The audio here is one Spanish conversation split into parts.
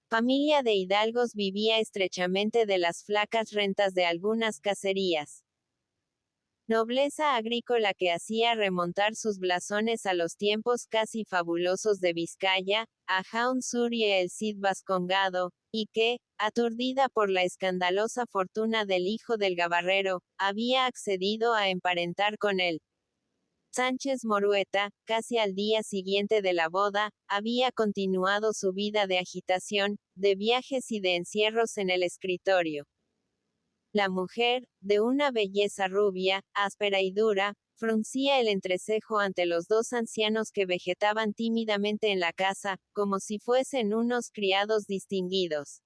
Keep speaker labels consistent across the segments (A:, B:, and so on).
A: familia de hidalgos vivía estrechamente de las flacas rentas de algunas caserías. Nobleza agrícola que hacía remontar sus blasones a los tiempos casi fabulosos de Vizcaya, a Jaun Sur y el Cid Vascongado, y que, aturdida por la escandalosa fortuna del hijo del gabarrero, había accedido a emparentar con él. Sánchez Morueta, casi al día siguiente de la boda, había continuado su vida de agitación, de viajes y de encierros en el escritorio. La mujer, de una belleza rubia, áspera y dura, fruncía el entrecejo ante los dos ancianos que vegetaban tímidamente en la casa, como si fuesen unos criados distinguidos.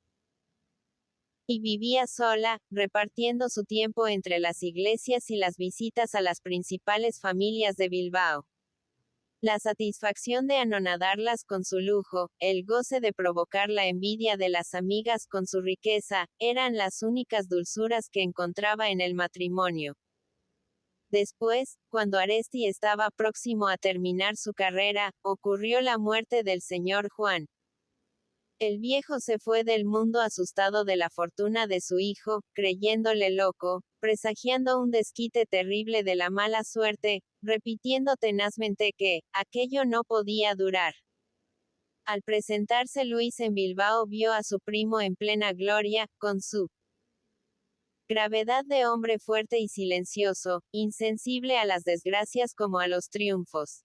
A: Y vivía sola, repartiendo su tiempo entre las iglesias y las visitas a las principales familias de Bilbao. La satisfacción de anonadarlas con su lujo, el goce de provocar la envidia de las amigas con su riqueza, eran las únicas dulzuras que encontraba en el matrimonio. Después, cuando Aresti estaba próximo a terminar su carrera, ocurrió la muerte del señor Juan. El viejo se fue del mundo asustado de la fortuna de su hijo, creyéndole loco, presagiando un desquite terrible de la mala suerte, repitiendo tenazmente que aquello no podía durar. Al presentarse Luis en Bilbao vio a su primo en plena gloria, con su gravedad de hombre fuerte y silencioso, insensible a las desgracias como a los triunfos.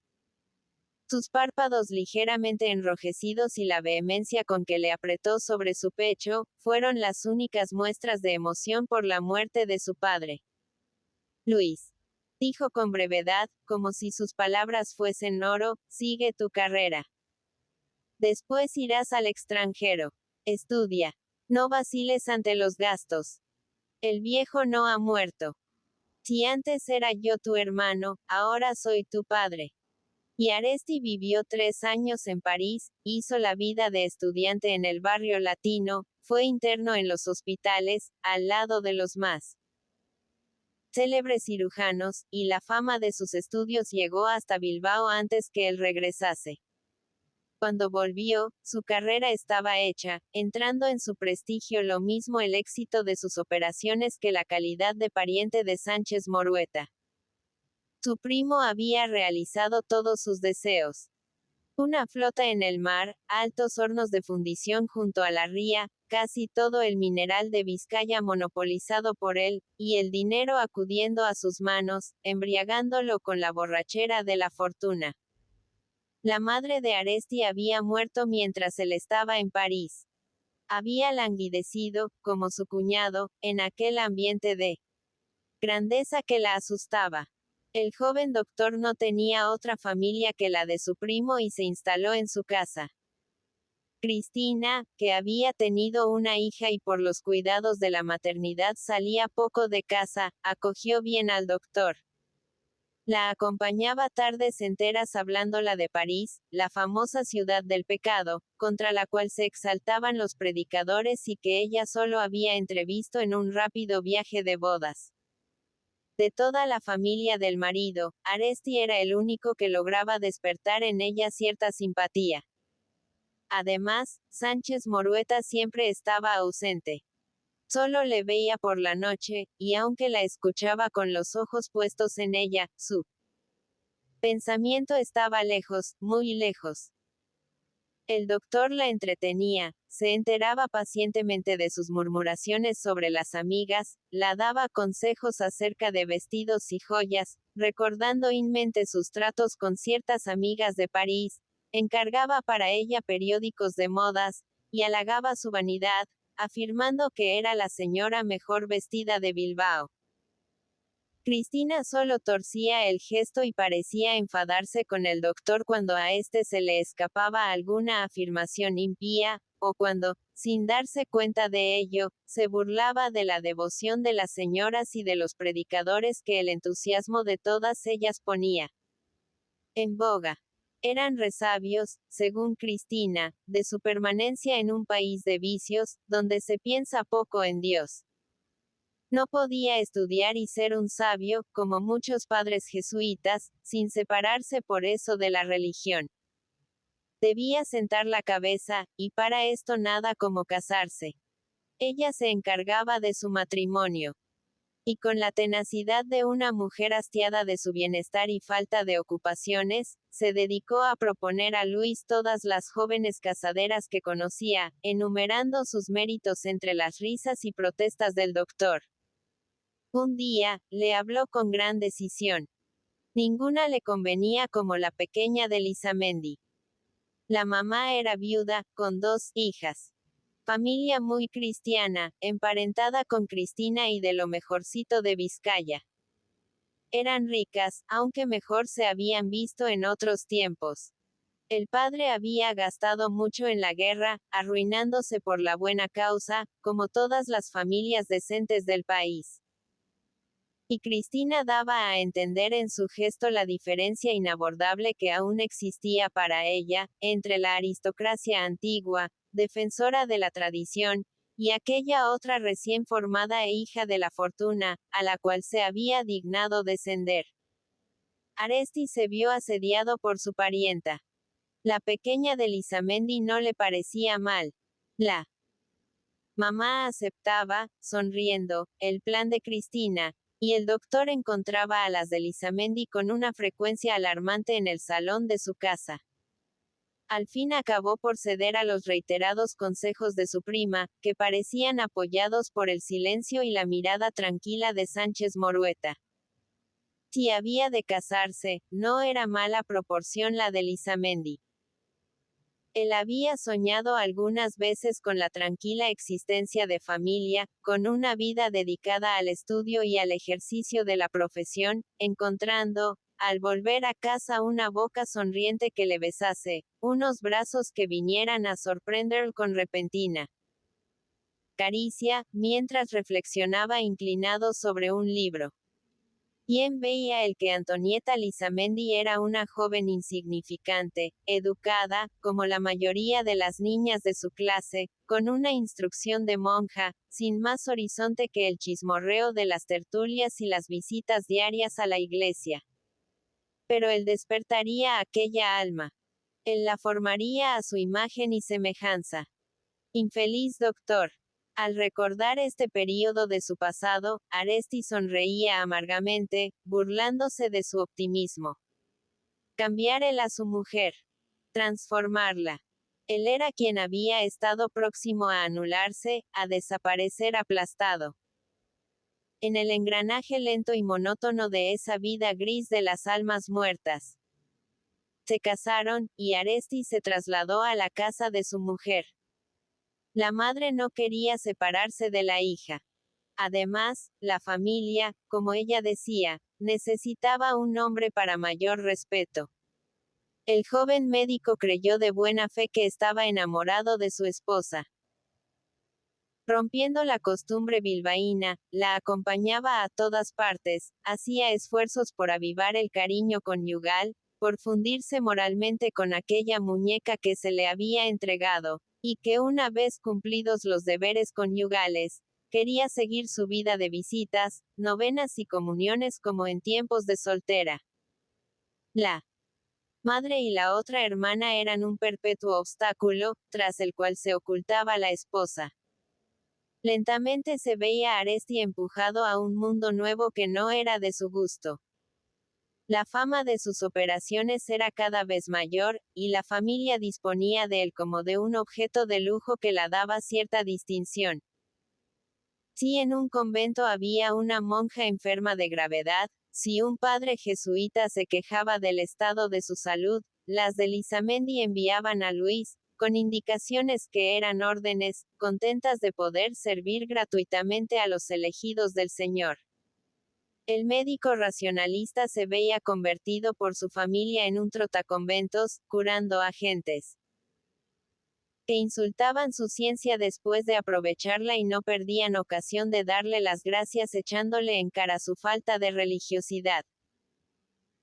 A: Sus párpados ligeramente enrojecidos y la vehemencia con que le apretó sobre su pecho, fueron las únicas muestras de emoción por la muerte de su padre. Luis, dijo con brevedad, como si sus palabras fuesen oro, sigue tu carrera. Después irás al extranjero. Estudia. No vaciles ante los gastos. El viejo no ha muerto. Si antes era yo tu hermano, ahora soy tu padre. Y Aresti vivió 3 años en París, hizo la vida de estudiante en el barrio latino, fue interno en los hospitales, al lado de los más célebres cirujanos, y la fama de sus estudios llegó hasta Bilbao antes que él regresase. Cuando volvió, su carrera estaba hecha, entrando en su prestigio lo mismo el éxito de sus operaciones que la calidad de pariente de Sánchez Morueta. Su primo había realizado todos sus deseos. Una flota en el mar, altos hornos de fundición junto a la ría, casi todo el mineral de Vizcaya monopolizado por él, y el dinero acudiendo a sus manos, embriagándolo con la borrachera de la fortuna. La madre de Aresti había muerto mientras él estaba en París. Había languidecido, como su cuñado, en aquel ambiente de grandeza que la asustaba. El joven doctor no tenía otra familia que la de su primo y se instaló en su casa. Cristina, que había tenido una hija y por los cuidados de la maternidad salía poco de casa, acogió bien al doctor. La acompañaba tardes enteras hablándola de París, la famosa ciudad del pecado, contra la cual se exaltaban los predicadores y que ella solo había entrevisto en un rápido viaje de bodas. De toda la familia del marido, Aresti era el único que lograba despertar en ella cierta simpatía. Además, Sánchez Morueta siempre estaba ausente. Solo le veía por la noche, y aunque la escuchaba con los ojos puestos en ella, su pensamiento estaba lejos, muy lejos. El doctor la entretenía, se enteraba pacientemente de sus murmuraciones sobre las amigas, la daba consejos acerca de vestidos y joyas, recordando in mente sus tratos con ciertas amigas de París, encargaba para ella periódicos de modas, y halagaba su vanidad, afirmando que era la señora mejor vestida de Bilbao. Cristina solo torcía el gesto y parecía enfadarse con el doctor cuando a éste se le escapaba alguna afirmación impía, o cuando, sin darse cuenta de ello, se burlaba de la devoción de las señoras y de los predicadores que el entusiasmo de todas ellas ponía en boga. Eran resabios, según Cristina, de su permanencia en un país de vicios, donde se piensa poco en Dios. No podía estudiar y ser un sabio, como muchos padres jesuitas, sin separarse por eso de la religión. Debía sentar la cabeza, y para esto nada como casarse. Ella se encargaba de su matrimonio. Y con la tenacidad de una mujer hastiada de su bienestar y falta de ocupaciones, se dedicó a proponer a Luis todas las jóvenes casaderas que conocía, enumerando sus méritos entre las risas y protestas del doctor. Un día, le habló con gran decisión. Ninguna le convenía como la pequeña de Lisamendi. La mamá era viuda, con 2 hijas. Familia muy cristiana, emparentada con Cristina y de lo mejorcito de Vizcaya. Eran ricas, aunque mejor se habían visto en otros tiempos. El padre había gastado mucho en la guerra, arruinándose por la buena causa, como todas las familias decentes del país. Y Cristina daba a entender en su gesto la diferencia inabordable que aún existía para ella, entre la aristocracia antigua, defensora de la tradición, y aquella otra recién formada e hija de la fortuna, a la cual se había dignado descender. Aresti se vio asediado por su parienta. La pequeña de Lisamendi no le parecía mal. La mamá aceptaba, sonriendo, el plan de Cristina, y el doctor encontraba a las de Lisamendi con una frecuencia alarmante en el salón de su casa. Al fin acabó por ceder a los reiterados consejos de su prima, que parecían apoyados por el silencio y la mirada tranquila de Sánchez Morueta. Si había de casarse, no era mala proporción la de Lisamendi. Él había soñado algunas veces con la tranquila existencia de familia, con una vida dedicada al estudio y al ejercicio de la profesión, encontrando, al volver a casa, una boca sonriente que le besase, unos brazos que vinieran a sorprenderlo con repentina caricia, mientras reflexionaba inclinado sobre un libro. Bien veía el que Antonieta Lisamendi era una joven insignificante, educada, como la mayoría de las niñas de su clase, con una instrucción de monja, sin más horizonte que el chismorreo de las tertulias y las visitas diarias a la iglesia. Pero él despertaría aquella alma. Él la formaría a su imagen y semejanza. Infeliz doctor. Al recordar este período de su pasado, Aresti sonreía amargamente, burlándose de su optimismo. Cambiar él a su mujer. Transformarla. Él era quien había estado próximo a anularse, a desaparecer aplastado. En el engranaje lento y monótono de esa vida gris de las almas muertas. Se casaron, y Aresti se trasladó a la casa de su mujer. La madre no quería separarse de la hija. Además, la familia, como ella decía, necesitaba un hombre para mayor respeto. El joven médico creyó de buena fe que estaba enamorado de su esposa. Rompiendo la costumbre bilbaína, la acompañaba a todas partes, hacía esfuerzos por avivar el cariño conyugal, por fundirse moralmente con aquella muñeca que se le había entregado, y que una vez cumplidos los deberes conyugales, quería seguir su vida de visitas, novenas y comuniones como en tiempos de soltera. La madre y la otra hermana eran un perpetuo obstáculo, tras el cual se ocultaba la esposa. Lentamente se veía a Aresti empujado a un mundo nuevo que no era de su gusto. La fama de sus operaciones era cada vez mayor, y la familia disponía de él como de un objeto de lujo que la daba cierta distinción. Si en un convento había una monja enferma de gravedad, si un padre jesuita se quejaba del estado de su salud, las de Lisamendi enviaban a Luis, con indicaciones que eran órdenes, contentas de poder servir gratuitamente a los elegidos del Señor. El médico racionalista se veía convertido por su familia en un trotaconventos, curando a gentes que insultaban su ciencia después de aprovecharla y no perdían ocasión de darle las gracias echándole en cara su falta de religiosidad.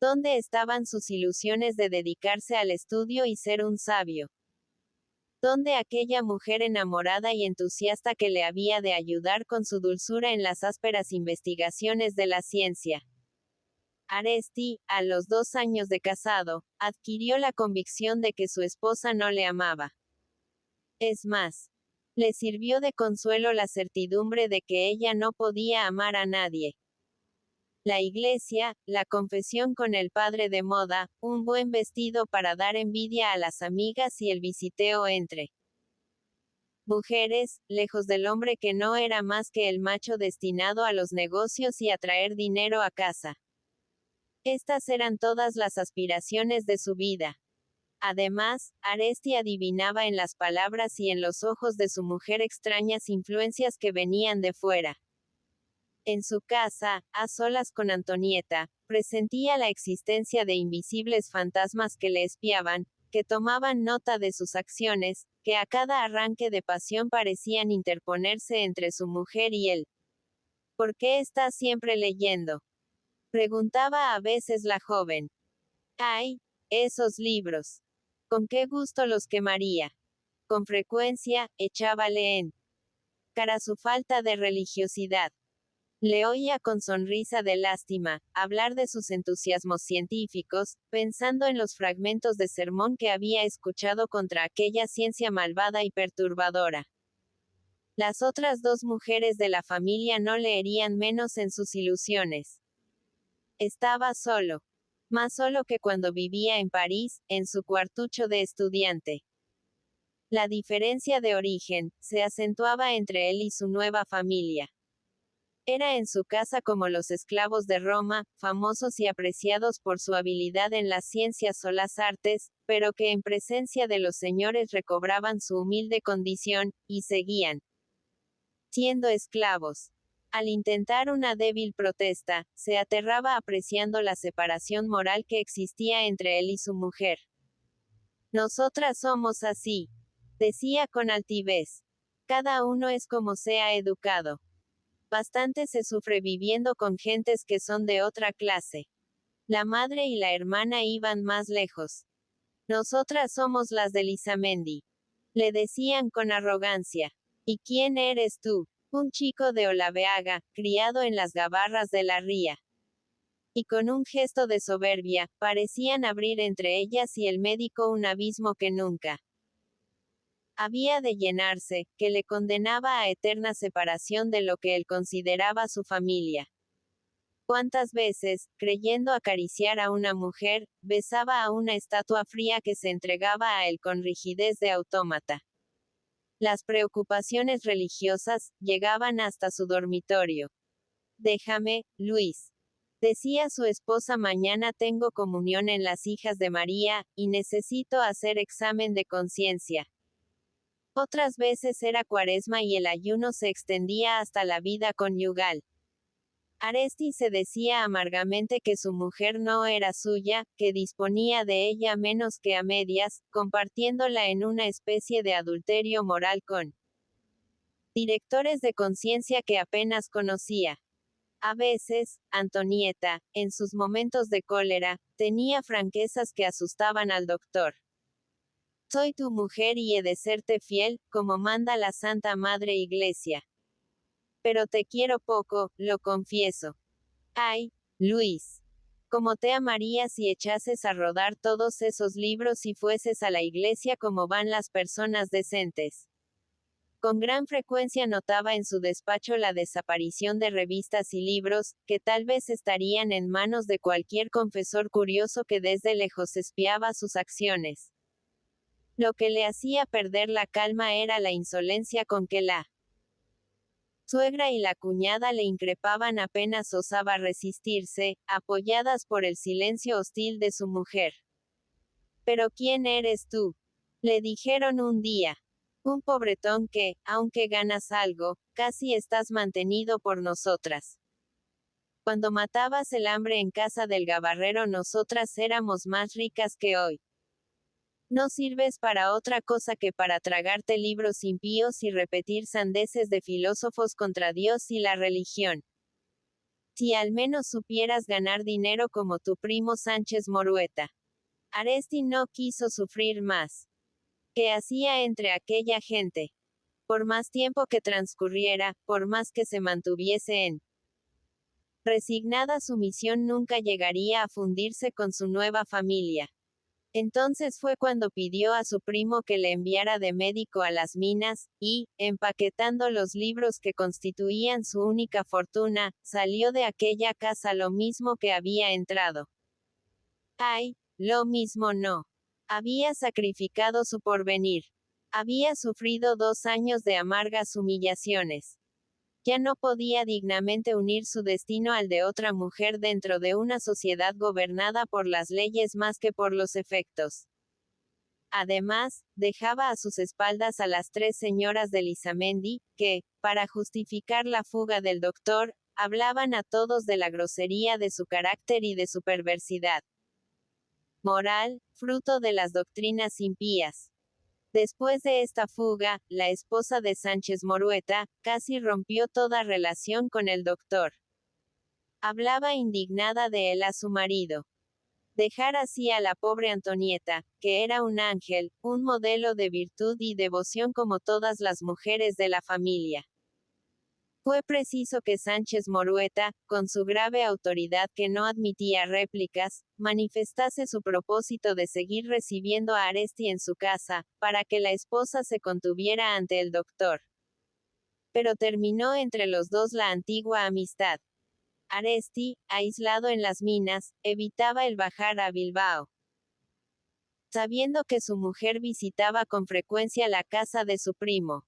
A: ¿Dónde estaban sus ilusiones de dedicarse al estudio y ser un sabio? ¿Dónde aquella mujer enamorada y entusiasta que le había de ayudar con su dulzura en las ásperas investigaciones de la ciencia? Aresti, a los 2 años de casado, adquirió la convicción de que su esposa no le amaba. Es más, le sirvió de consuelo la certidumbre de que ella no podía amar a nadie. La iglesia, la confesión con el padre de moda, un buen vestido para dar envidia a las amigas y el visiteo entre mujeres, lejos del hombre que no era más que el macho destinado a los negocios y a traer dinero a casa. Estas eran todas las aspiraciones de su vida. Además, Aresti adivinaba en las palabras y en los ojos de su mujer extrañas influencias que venían de fuera. En su casa, a solas con Antonieta, presentía la existencia de invisibles fantasmas que le espiaban, que tomaban nota de sus acciones, que a cada arranque de pasión parecían interponerse entre su mujer y él. ¿Por qué estás siempre leyendo?, preguntaba a veces la joven. ¡Ay! Esos libros. ¿Con qué gusto los quemaría? Con frecuencia, echábale en cara su falta de religiosidad. Le oía con sonrisa de lástima, hablar de sus entusiasmos científicos, pensando en los fragmentos de sermón que había escuchado contra aquella ciencia malvada y perturbadora. Las otras 2 mujeres de la familia no le herían menos en sus ilusiones. Estaba solo. Más solo que cuando vivía en París, en su cuartucho de estudiante. La diferencia de origen, se acentuaba entre él y su nueva familia. Era en su casa como los esclavos de Roma, famosos y apreciados por su habilidad en las ciencias o las artes, pero que en presencia de los señores recobraban su humilde condición, y seguían siendo esclavos. Al intentar una débil protesta, se aterraba apreciando la separación moral que existía entre él y su mujer. Nosotras somos así, decía con altivez. Cada uno es como sea educado. Bastante se sufre viviendo con gentes que son de otra clase. La madre y la hermana iban más lejos. Nosotras somos las de Lizamendi. Le decían con arrogancia. ¿Y quién eres tú? Un chico de Olaveaga, criado en las gabarras de la ría. Y con un gesto de soberbia, parecían abrir entre ellas y el médico un abismo que nunca había de llenarse, que le condenaba a eterna separación de lo que él consideraba su familia. ¿Cuántas veces, creyendo acariciar a una mujer, besaba a una estatua fría que se entregaba a él con rigidez de autómata? Las preocupaciones religiosas llegaban hasta su dormitorio. Déjame, Luis, decía su esposa, mañana tengo comunión en las Hijas de María, y necesito hacer examen de conciencia. Otras veces era Cuaresma y el ayuno se extendía hasta la vida conyugal. Aresti se decía amargamente que su mujer no era suya, que disponía de ella menos que a medias, compartiéndola en una especie de adulterio moral con directores de conciencia que apenas conocía. A veces, Antonieta, en sus momentos de cólera, tenía franquezas que asustaban al doctor. Soy tu mujer y he de serte fiel, como manda la Santa Madre Iglesia. Pero te quiero poco, lo confieso. Ay, Luis. Como te amaría si echases a rodar todos esos libros y fueses a la iglesia como van las personas decentes. Con gran frecuencia notaba en su despacho la desaparición de revistas y libros, que tal vez estarían en manos de cualquier confesor curioso que desde lejos espiaba sus acciones. Lo que le hacía perder la calma era la insolencia con que la suegra y la cuñada le increpaban apenas osaba resistirse, apoyadas por el silencio hostil de su mujer. ¿Pero quién eres tú?, le dijeron un día. Un pobretón que, aunque ganas algo, casi estás mantenido por nosotras. Cuando matabas el hambre en casa del gabarrero nosotras éramos más ricas que hoy. No sirves para otra cosa que para tragarte libros impíos y repetir sandeces de filósofos contra Dios y la religión. Si al menos supieras ganar dinero como tu primo Sánchez Morueta. Aresti no quiso sufrir más. ¿Qué hacía entre aquella gente? Por más tiempo que transcurriera, por más que se mantuviese en Resignada, su misión nunca llegaría a fundirse con su nueva familia. Entonces fue cuando pidió a su primo que le enviara de médico a las minas, y, empaquetando los libros que constituían su única fortuna, salió de aquella casa lo mismo que había entrado. Ay, lo mismo no. Había sacrificado su porvenir. Había sufrido 2 años de amargas humillaciones. Ya no podía dignamente unir su destino al de otra mujer dentro de una sociedad gobernada por las leyes más que por los efectos. Además, dejaba a sus espaldas a las 3 señoras de Lisamendi, que, para justificar la fuga del doctor, hablaban a todos de la grosería de su carácter y de su perversidad moral, fruto de las doctrinas impías. Después de esta fuga, la esposa de Sánchez Morueta, casi rompió toda relación con el doctor. Hablaba indignada de él a su marido. Dejar así a la pobre Antonieta, que era un ángel, un modelo de virtud y devoción como todas las mujeres de la familia. Fue preciso que Sánchez Morueta, con su grave autoridad que no admitía réplicas, manifestase su propósito de seguir recibiendo a Aresti en su casa, para que la esposa se contuviera ante el doctor. Pero terminó entre los dos la antigua amistad. Aresti, aislado en las minas, evitaba el bajar a Bilbao. Sabiendo que su mujer visitaba con frecuencia la casa de su primo.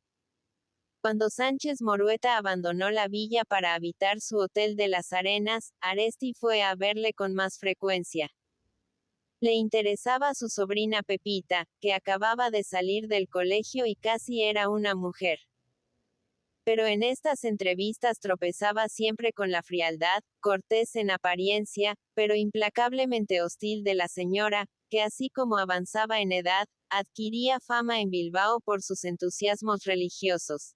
A: Cuando Sánchez Morueta abandonó la villa para habitar su hotel de las Arenas, Aresti fue a verle con más frecuencia. Le interesaba su sobrina Pepita, que acababa de salir del colegio y casi era una mujer. Pero en estas entrevistas tropezaba siempre con la frialdad, cortés en apariencia, pero implacablemente hostil de la señora, que así como avanzaba en edad, adquiría fama en Bilbao por sus entusiasmos religiosos.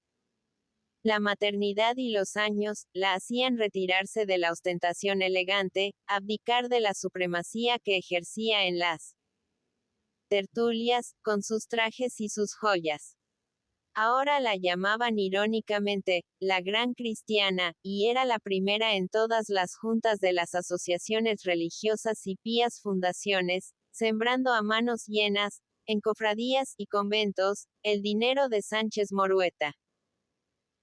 A: La maternidad y los años, la hacían retirarse de la ostentación elegante, abdicar de la supremacía que ejercía en las tertulias, con sus trajes y sus joyas. Ahora la llamaban irónicamente, la gran cristiana, y era la primera en todas las juntas de las asociaciones religiosas y pías fundaciones, sembrando a manos llenas, en cofradías y conventos, el dinero de Sánchez Morueta.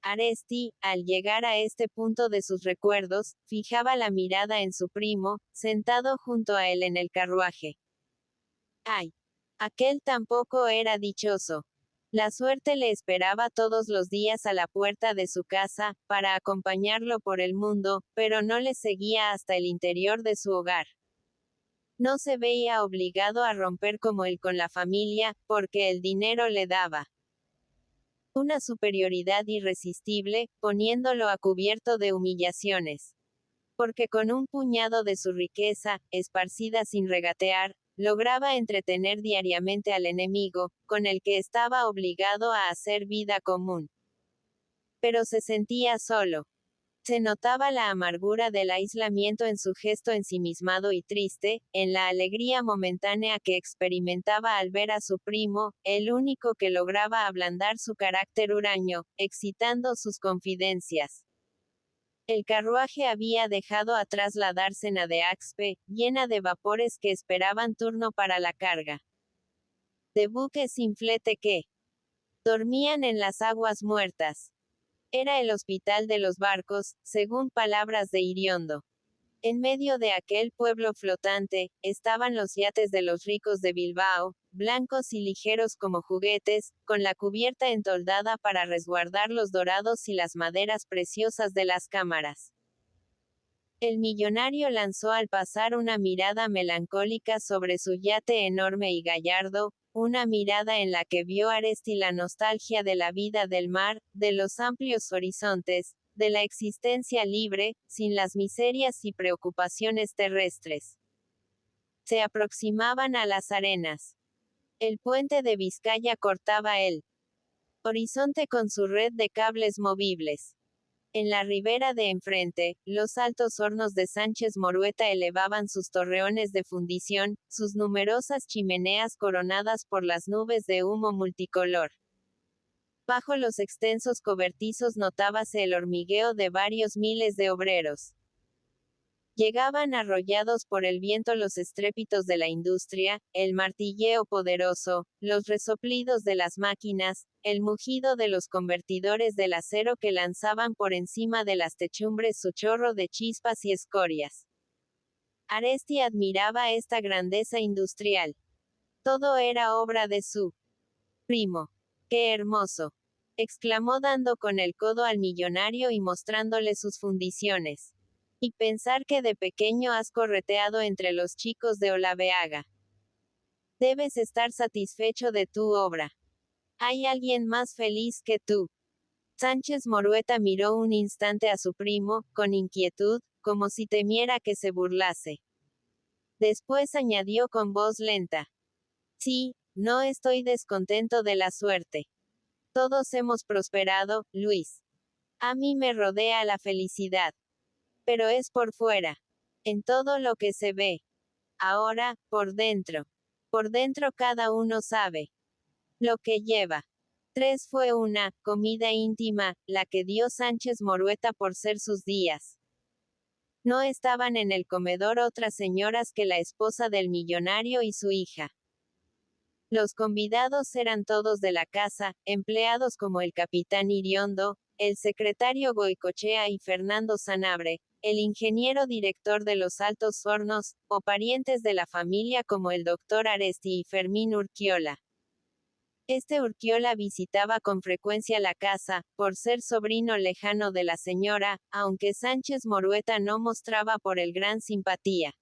A: Aresti, al llegar a este punto de sus recuerdos, fijaba la mirada en su primo, sentado junto a él en el carruaje. ¡Ay! Aquel tampoco era dichoso. La suerte le esperaba todos los días a la puerta de su casa, para acompañarlo por el mundo, pero no le seguía hasta el interior de su hogar. No se veía obligado a romper como él con la familia, porque el dinero le daba una superioridad irresistible, poniéndolo a cubierto de humillaciones. Porque con un puñado de su riqueza, esparcida sin regatear, lograba entretener diariamente al enemigo, con el que estaba obligado a hacer vida común. Pero se sentía solo. Se notaba la amargura del aislamiento en su gesto ensimismado y triste, en la alegría momentánea que experimentaba al ver a su primo, el único que lograba ablandar su carácter huraño, excitando sus confidencias. El carruaje había dejado atrás la dársena de Axpe, llena de vapores que esperaban turno para la carga. De buques sin flete que dormían en las aguas muertas. Era el hospital de los barcos, según palabras de Iriondo. En medio de aquel pueblo flotante, estaban los yates de los ricos de Bilbao, blancos y ligeros como juguetes, con la cubierta entoldada para resguardar los dorados y las maderas preciosas de las cámaras. El millonario lanzó al pasar una mirada melancólica sobre su yate enorme y gallardo, una mirada en la que vio Aresti la nostalgia de la vida del mar, de los amplios horizontes, de la existencia libre, sin las miserias y preocupaciones terrestres. Se aproximaban a las arenas. El puente de Vizcaya cortaba el horizonte con su red de cables movibles. En la ribera de enfrente, los altos hornos de Sánchez Morueta elevaban sus torreones de fundición, sus numerosas chimeneas coronadas por las nubes de humo multicolor. Bajo los extensos cobertizos notábase el hormigueo de varios miles de obreros. Llegaban arrollados por el viento los estrépitos de la industria, el martilleo poderoso, los resoplidos de las máquinas, el mugido de los convertidores del acero que lanzaban por encima de las techumbres su chorro de chispas y escorias. Aresti admiraba esta grandeza industrial. Todo era obra de su primo. ¡Qué hermoso!, exclamó dando con el codo al millonario y mostrándole sus fundiciones. Y pensar que de pequeño has correteado entre los chicos de Olaveaga. Debes estar satisfecho de tu obra. ¿Hay alguien más feliz que tú? Sánchez Morueta miró un instante a su primo, con inquietud, como si temiera que se burlase. Después añadió con voz lenta. Sí, no estoy descontento de la suerte. Todos hemos prosperado, Luis. A mí me rodea la felicidad. Pero es por fuera. En todo lo que se ve. Ahora, por dentro. Por dentro cada uno sabe lo que lleva. 3 fue una comida íntima, la que dio Sánchez Morueta por ser sus días. No estaban en el comedor otras señoras que la esposa del millonario y su hija. Los convidados eran todos de la casa, empleados como el capitán Iriondo, el secretario Goicochea y Fernando Sanabria, el ingeniero director de los Altos Hornos, o parientes de la familia como el doctor Aresti y Fermín Urquiola. Este Urquiola visitaba con frecuencia la casa, por ser sobrino lejano de la señora, aunque Sánchez Morueta no mostraba por él gran simpatía.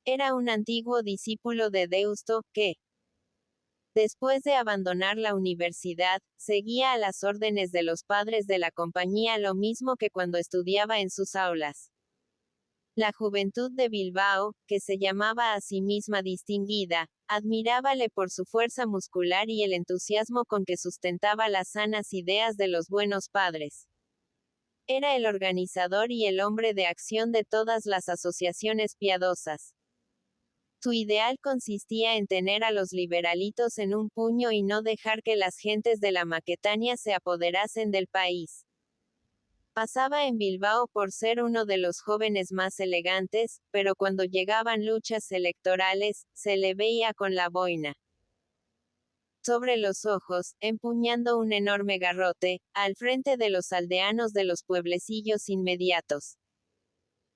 A: Era un antiguo discípulo de Deusto, que, después de abandonar la universidad, seguía a las órdenes de los padres de la compañía lo mismo que cuando estudiaba en sus aulas. La juventud de Bilbao, que se llamaba a sí misma distinguida, admirábale por su fuerza muscular y el entusiasmo con que sustentaba las sanas ideas de los buenos padres. Era el organizador y el hombre de acción de todas las asociaciones piadosas. Su ideal consistía en tener a los liberalitos en un puño y no dejar que las gentes de la Maquetania se apoderasen del país. Pasaba en Bilbao por ser uno de los jóvenes más elegantes, pero cuando llegaban luchas electorales, se le veía con la boina sobre los ojos, empuñando un enorme garrote, al frente de los aldeanos de los pueblecillos inmediatos.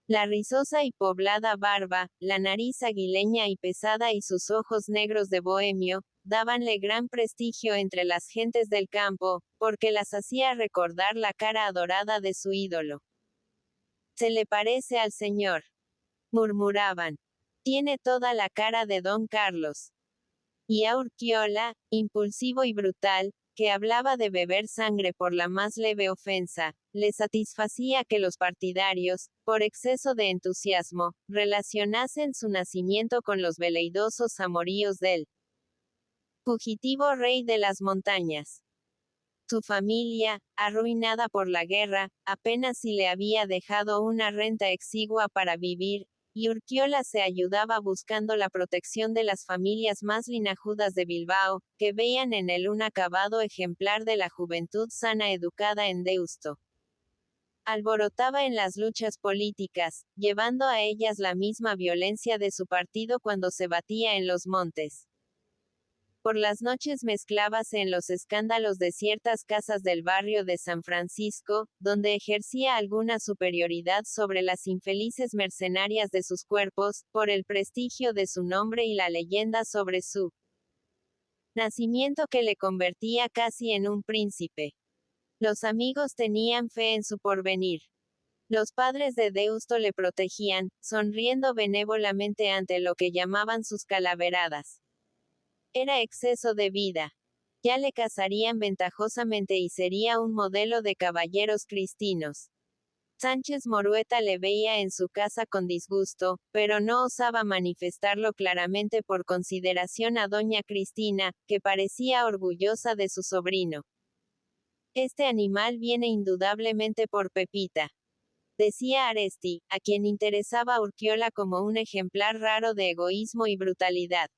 A: La rizosa y poblada barba, la nariz aguileña y pesada y sus ojos negros de bohemio, dábanle gran prestigio entre las gentes del campo, porque las hacía recordar la cara adorada de su ídolo. Se le parece al señor, murmuraban. Tiene toda la cara de don Carlos. Y a Urquiola, impulsivo y brutal, que hablaba de beber sangre por la más leve ofensa, le satisfacía que los partidarios, por exceso de entusiasmo, relacionasen su nacimiento con los veleidosos amoríos del fugitivo rey de las montañas. Su familia, arruinada por la guerra, apenas si le había dejado una renta exigua para vivir, y Urquiola se ayudaba buscando la protección de las familias más linajudas de Bilbao, que veían en él un acabado ejemplar de la juventud sana educada en Deusto. Alborotaba en las luchas políticas, llevando a ellas la misma violencia de su partido cuando se batía en los montes. Por las noches mezclábase en los escándalos de ciertas casas del barrio de San Francisco, donde ejercía alguna superioridad sobre las infelices mercenarias de sus cuerpos, por el prestigio de su nombre y la leyenda sobre su nacimiento que le convertía casi en un príncipe. Los amigos tenían fe en su porvenir. Los padres de Deusto le protegían, sonriendo benévolamente ante lo que llamaban sus calaveradas. Era exceso de vida. Ya le casarían ventajosamente y sería un modelo de caballeros cristinos. Sánchez Morueta le veía en su casa con disgusto, pero no osaba manifestarlo claramente por consideración a doña Cristina, que parecía orgullosa de su sobrino. Este animal viene indudablemente por Pepita, decía Aresti, a quien interesaba Urquiola como un ejemplar raro de egoísmo y brutalidad.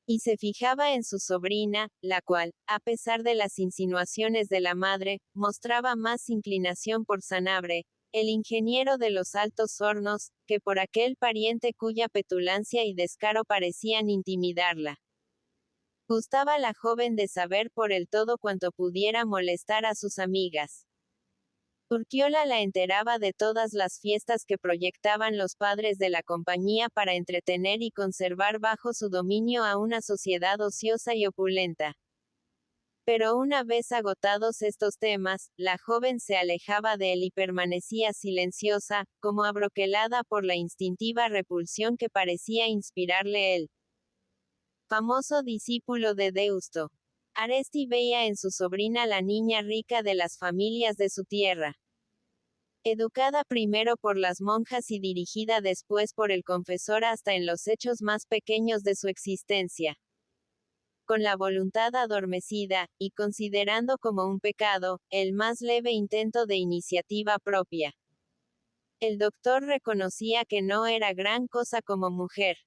A: Y se fijaba en su sobrina, la cual, a pesar de las insinuaciones de la madre, mostraba más inclinación por Sanabria, el ingeniero de los altos hornos, que por aquel pariente cuya petulancia y descaro parecían intimidarla. Gustaba la joven de saber por el todo cuanto pudiera molestar a sus amigas. Urquiola la enteraba de todas las fiestas que proyectaban los padres de la compañía para entretener y conservar bajo su dominio a una sociedad ociosa y opulenta. Pero una vez agotados estos temas, la joven se alejaba de él y permanecía silenciosa, como abroquelada por la instintiva repulsión que parecía inspirarle él. Famoso discípulo de Deusto. Aresti veía en su sobrina la niña rica de las familias de su tierra. Educada primero por las monjas y dirigida después por el confesor hasta en los hechos más pequeños de su existencia. Con la voluntad adormecida, y considerando como un pecado, el más leve intento de iniciativa propia. El doctor reconocía que no era gran cosa como mujer.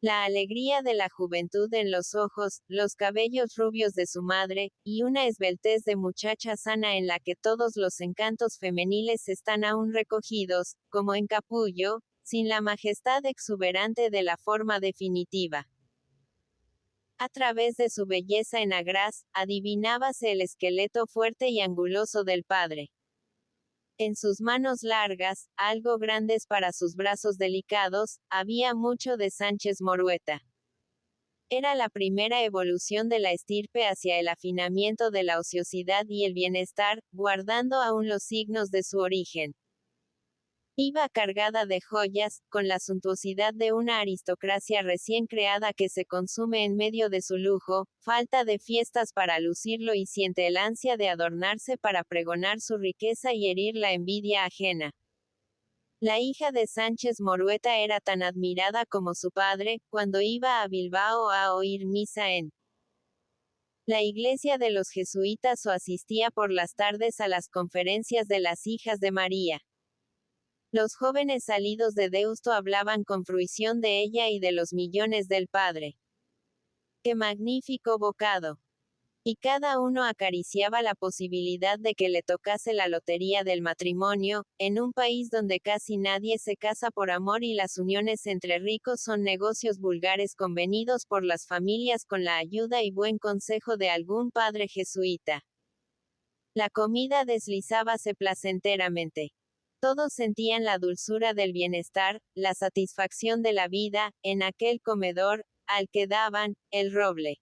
A: La alegría de la juventud en los ojos, los cabellos rubios de su madre, y una esbeltez de muchacha sana en la que todos los encantos femeniles están aún recogidos, como en capullo, sin la majestad exuberante de la forma definitiva. A través de su belleza en agraz, adivinábase el esqueleto fuerte y anguloso del padre. En sus manos largas, algo grandes para sus brazos delicados, había mucho de Sánchez Morueta. Era la primera evolución de la estirpe hacia el afinamiento de la ociosidad y el bienestar, guardando aún los signos de su origen. Iba cargada de joyas, con la suntuosidad de una aristocracia recién creada que se consume en medio de su lujo, falta de fiestas para lucirlo y siente el ansia de adornarse para pregonar su riqueza y herir la envidia ajena. La hija de Sánchez Morueta era tan admirada como su padre, cuando iba a Bilbao a oír misa en la iglesia de los jesuitas o asistía por las tardes a las conferencias de las hijas de María. Los jóvenes salidos de Deusto hablaban con fruición de ella y de los millones del padre. ¡Qué magnífico bocado! Y cada uno acariciaba la posibilidad de que le tocase la lotería del matrimonio, en un país donde casi nadie se casa por amor y las uniones entre ricos son negocios vulgares convenidos por las familias con la ayuda y buen consejo de algún padre jesuita. La comida deslizábase placenteramente. Todos sentían la dulzura del bienestar, la satisfacción de la vida, en aquel comedor, al que daban, el roble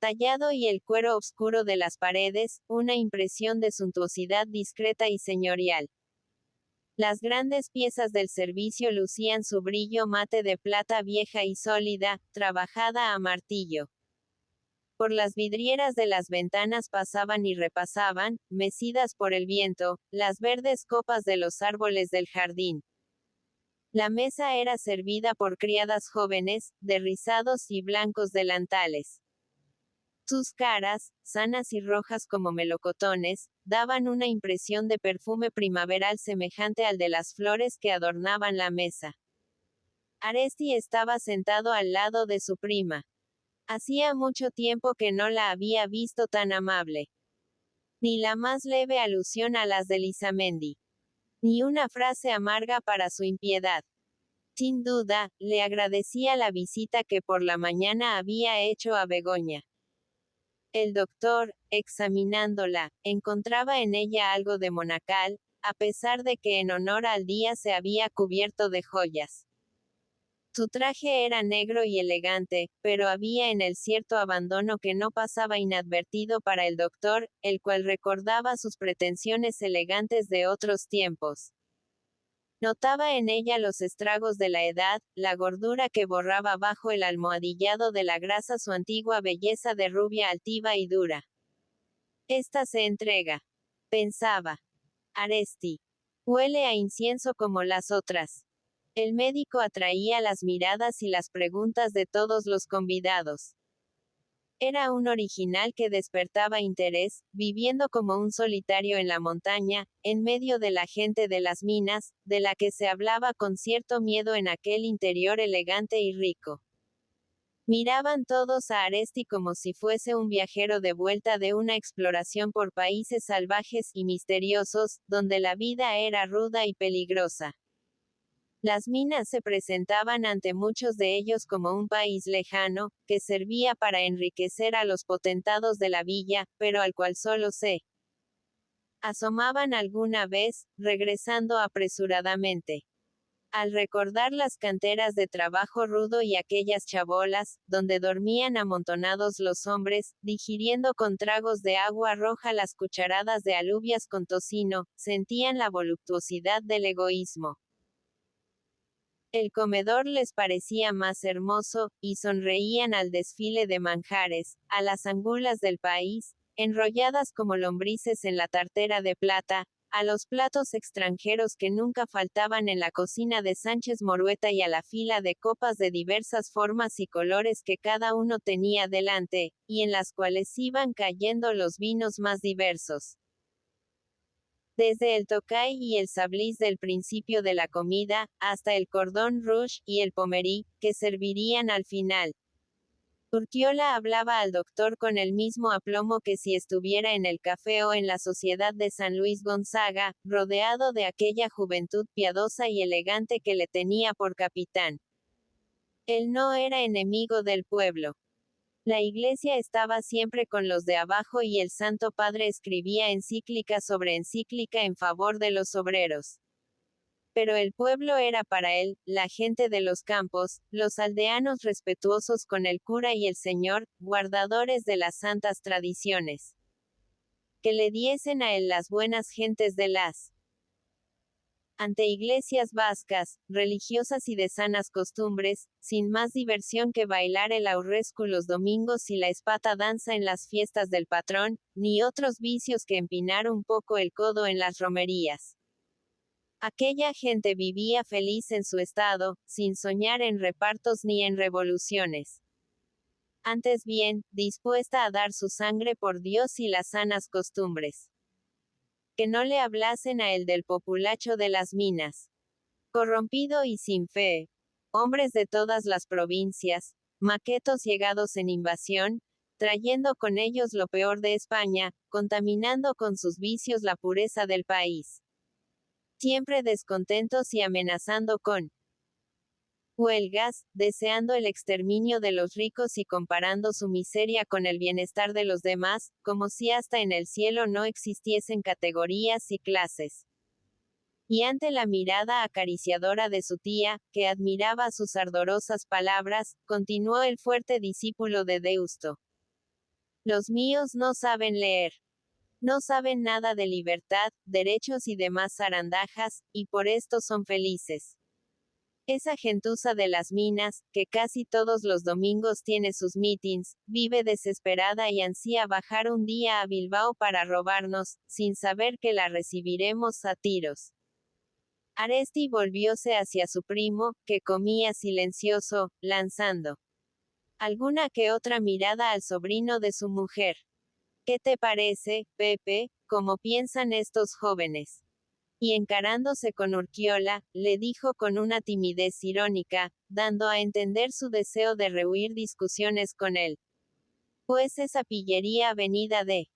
A: tallado y el cuero oscuro de las paredes, una impresión de suntuosidad discreta y señorial. Las grandes piezas del servicio lucían su brillo mate de plata vieja y sólida, trabajada a martillo. Por las vidrieras de las ventanas pasaban y repasaban, mecidas por el viento, las verdes copas de los árboles del jardín. La mesa era servida por criadas jóvenes, de rizados y blancos delantales. Sus caras, sanas y rojas como melocotones, daban una impresión de perfume primaveral semejante al de las flores que adornaban la mesa. Aresti estaba sentado al lado de su prima. Hacía mucho tiempo que no la había visto tan amable. Ni la más leve alusión a las de Lisamendi. Ni una frase amarga para su impiedad. Sin duda, le agradecía la visita que por la mañana había hecho a Begoña. El doctor, examinándola, encontraba en ella algo de monacal, a pesar de que en honor al día se había cubierto de joyas. Su traje era negro y elegante, pero había en él cierto abandono que no pasaba inadvertido para el doctor, el cual recordaba sus pretensiones elegantes de otros tiempos. Notaba en ella los estragos de la edad, la gordura que borraba bajo el almohadillado de la grasa su antigua belleza de rubia altiva y dura. Esta se entrega, pensaba Aresti. Huele a incienso como las otras. El médico atraía las miradas y las preguntas de todos los convidados. Era un original que despertaba interés, viviendo como un solitario en la montaña, en medio de la gente de las minas, de la que se hablaba con cierto miedo en aquel interior elegante y rico. Miraban todos a Aresti como si fuese un viajero de vuelta de una exploración por países salvajes y misteriosos, donde la vida era ruda y peligrosa. Las minas se presentaban ante muchos de ellos como un país lejano, que servía para enriquecer a los potentados de la villa, pero al cual solo se asomaban alguna vez, regresando apresuradamente. Al recordar las canteras de trabajo rudo y aquellas chabolas, donde dormían amontonados los hombres, digiriendo con tragos de agua roja las cucharadas de alubias con tocino, sentían la voluptuosidad del egoísmo. El comedor les parecía más hermoso, y sonreían al desfile de manjares, a las angulas del país, enrolladas como lombrices en la tartera de plata, a los platos extranjeros que nunca faltaban en la cocina de Sánchez Morueta y a la fila de copas de diversas formas y colores que cada uno tenía delante, y en las cuales iban cayendo los vinos más diversos. Desde el Tokay y el Sablis del principio de la comida, hasta el Cordon Rouge y el Pommery, que servirían al final. Urquiola hablaba al doctor con el mismo aplomo que si estuviera en el café o en la Sociedad de San Luis Gonzaga, rodeado de aquella juventud piadosa y elegante que le tenía por capitán. Él no era enemigo del pueblo. La Iglesia estaba siempre con los de abajo y el Santo Padre escribía encíclica sobre encíclica en favor de los obreros. Pero el pueblo era para él, la gente de los campos, los aldeanos respetuosos con el cura y el Señor, guardadores de las santas tradiciones. Que le diesen a él las buenas gentes de las ante iglesias vascas, religiosas y de sanas costumbres, sin más diversión que bailar el aurrescu los domingos y la espata danza en las fiestas del patrón, ni otros vicios que empinar un poco el codo en las romerías. Aquella gente vivía feliz en su estado, sin soñar en repartos ni en revoluciones. Antes bien, dispuesta a dar su sangre por Dios y las sanas costumbres. Que no le hablasen a él del populacho de las minas. Corrompido y sin fe. Hombres de todas las provincias, maquetos llegados en invasión, trayendo con ellos lo peor de España, contaminando con sus vicios la pureza del país. Siempre descontentos y amenazando con huelgas, deseando el exterminio de los ricos y comparando su miseria con el bienestar de los demás, como si hasta en el cielo no existiesen categorías y clases. Y ante la mirada acariciadora de su tía, que admiraba sus ardorosas palabras, continuó el fuerte discípulo de Deusto. Los míos no saben leer. No saben nada de libertad, derechos y demás zarandajas, y por esto son felices. Esa gentuza de las minas, que casi todos los domingos tiene sus mítins, vive desesperada y ansía bajar un día a Bilbao para robarnos, sin saber que la recibiremos a tiros. Aresti volvióse hacia su primo, que comía silencioso, lanzando alguna que otra mirada al sobrino de su mujer. ¿Qué te parece, Pepe, cómo piensan estos jóvenes? Y encarándose con Urquiola, le dijo con una timidez irónica, dando a entender su deseo de rehuir discusiones con él. Pues esa pillería venida de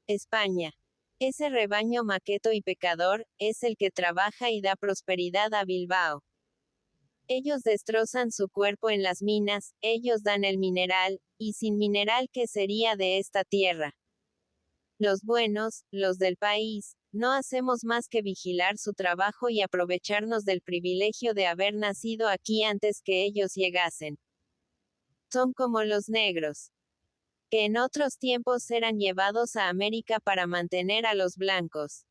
A: España. Ese rebaño maqueto y pecador, es el que trabaja y da prosperidad a Bilbao. Ellos destrozan su cuerpo en las minas, ellos dan el mineral, y sin mineral ¿qué sería de esta tierra? Los buenos, los del país, no hacemos más que vigilar su trabajo y aprovecharnos del privilegio de haber nacido aquí antes que ellos llegasen. Son como los negros, que en otros tiempos eran llevados a América para mantener a los blancos.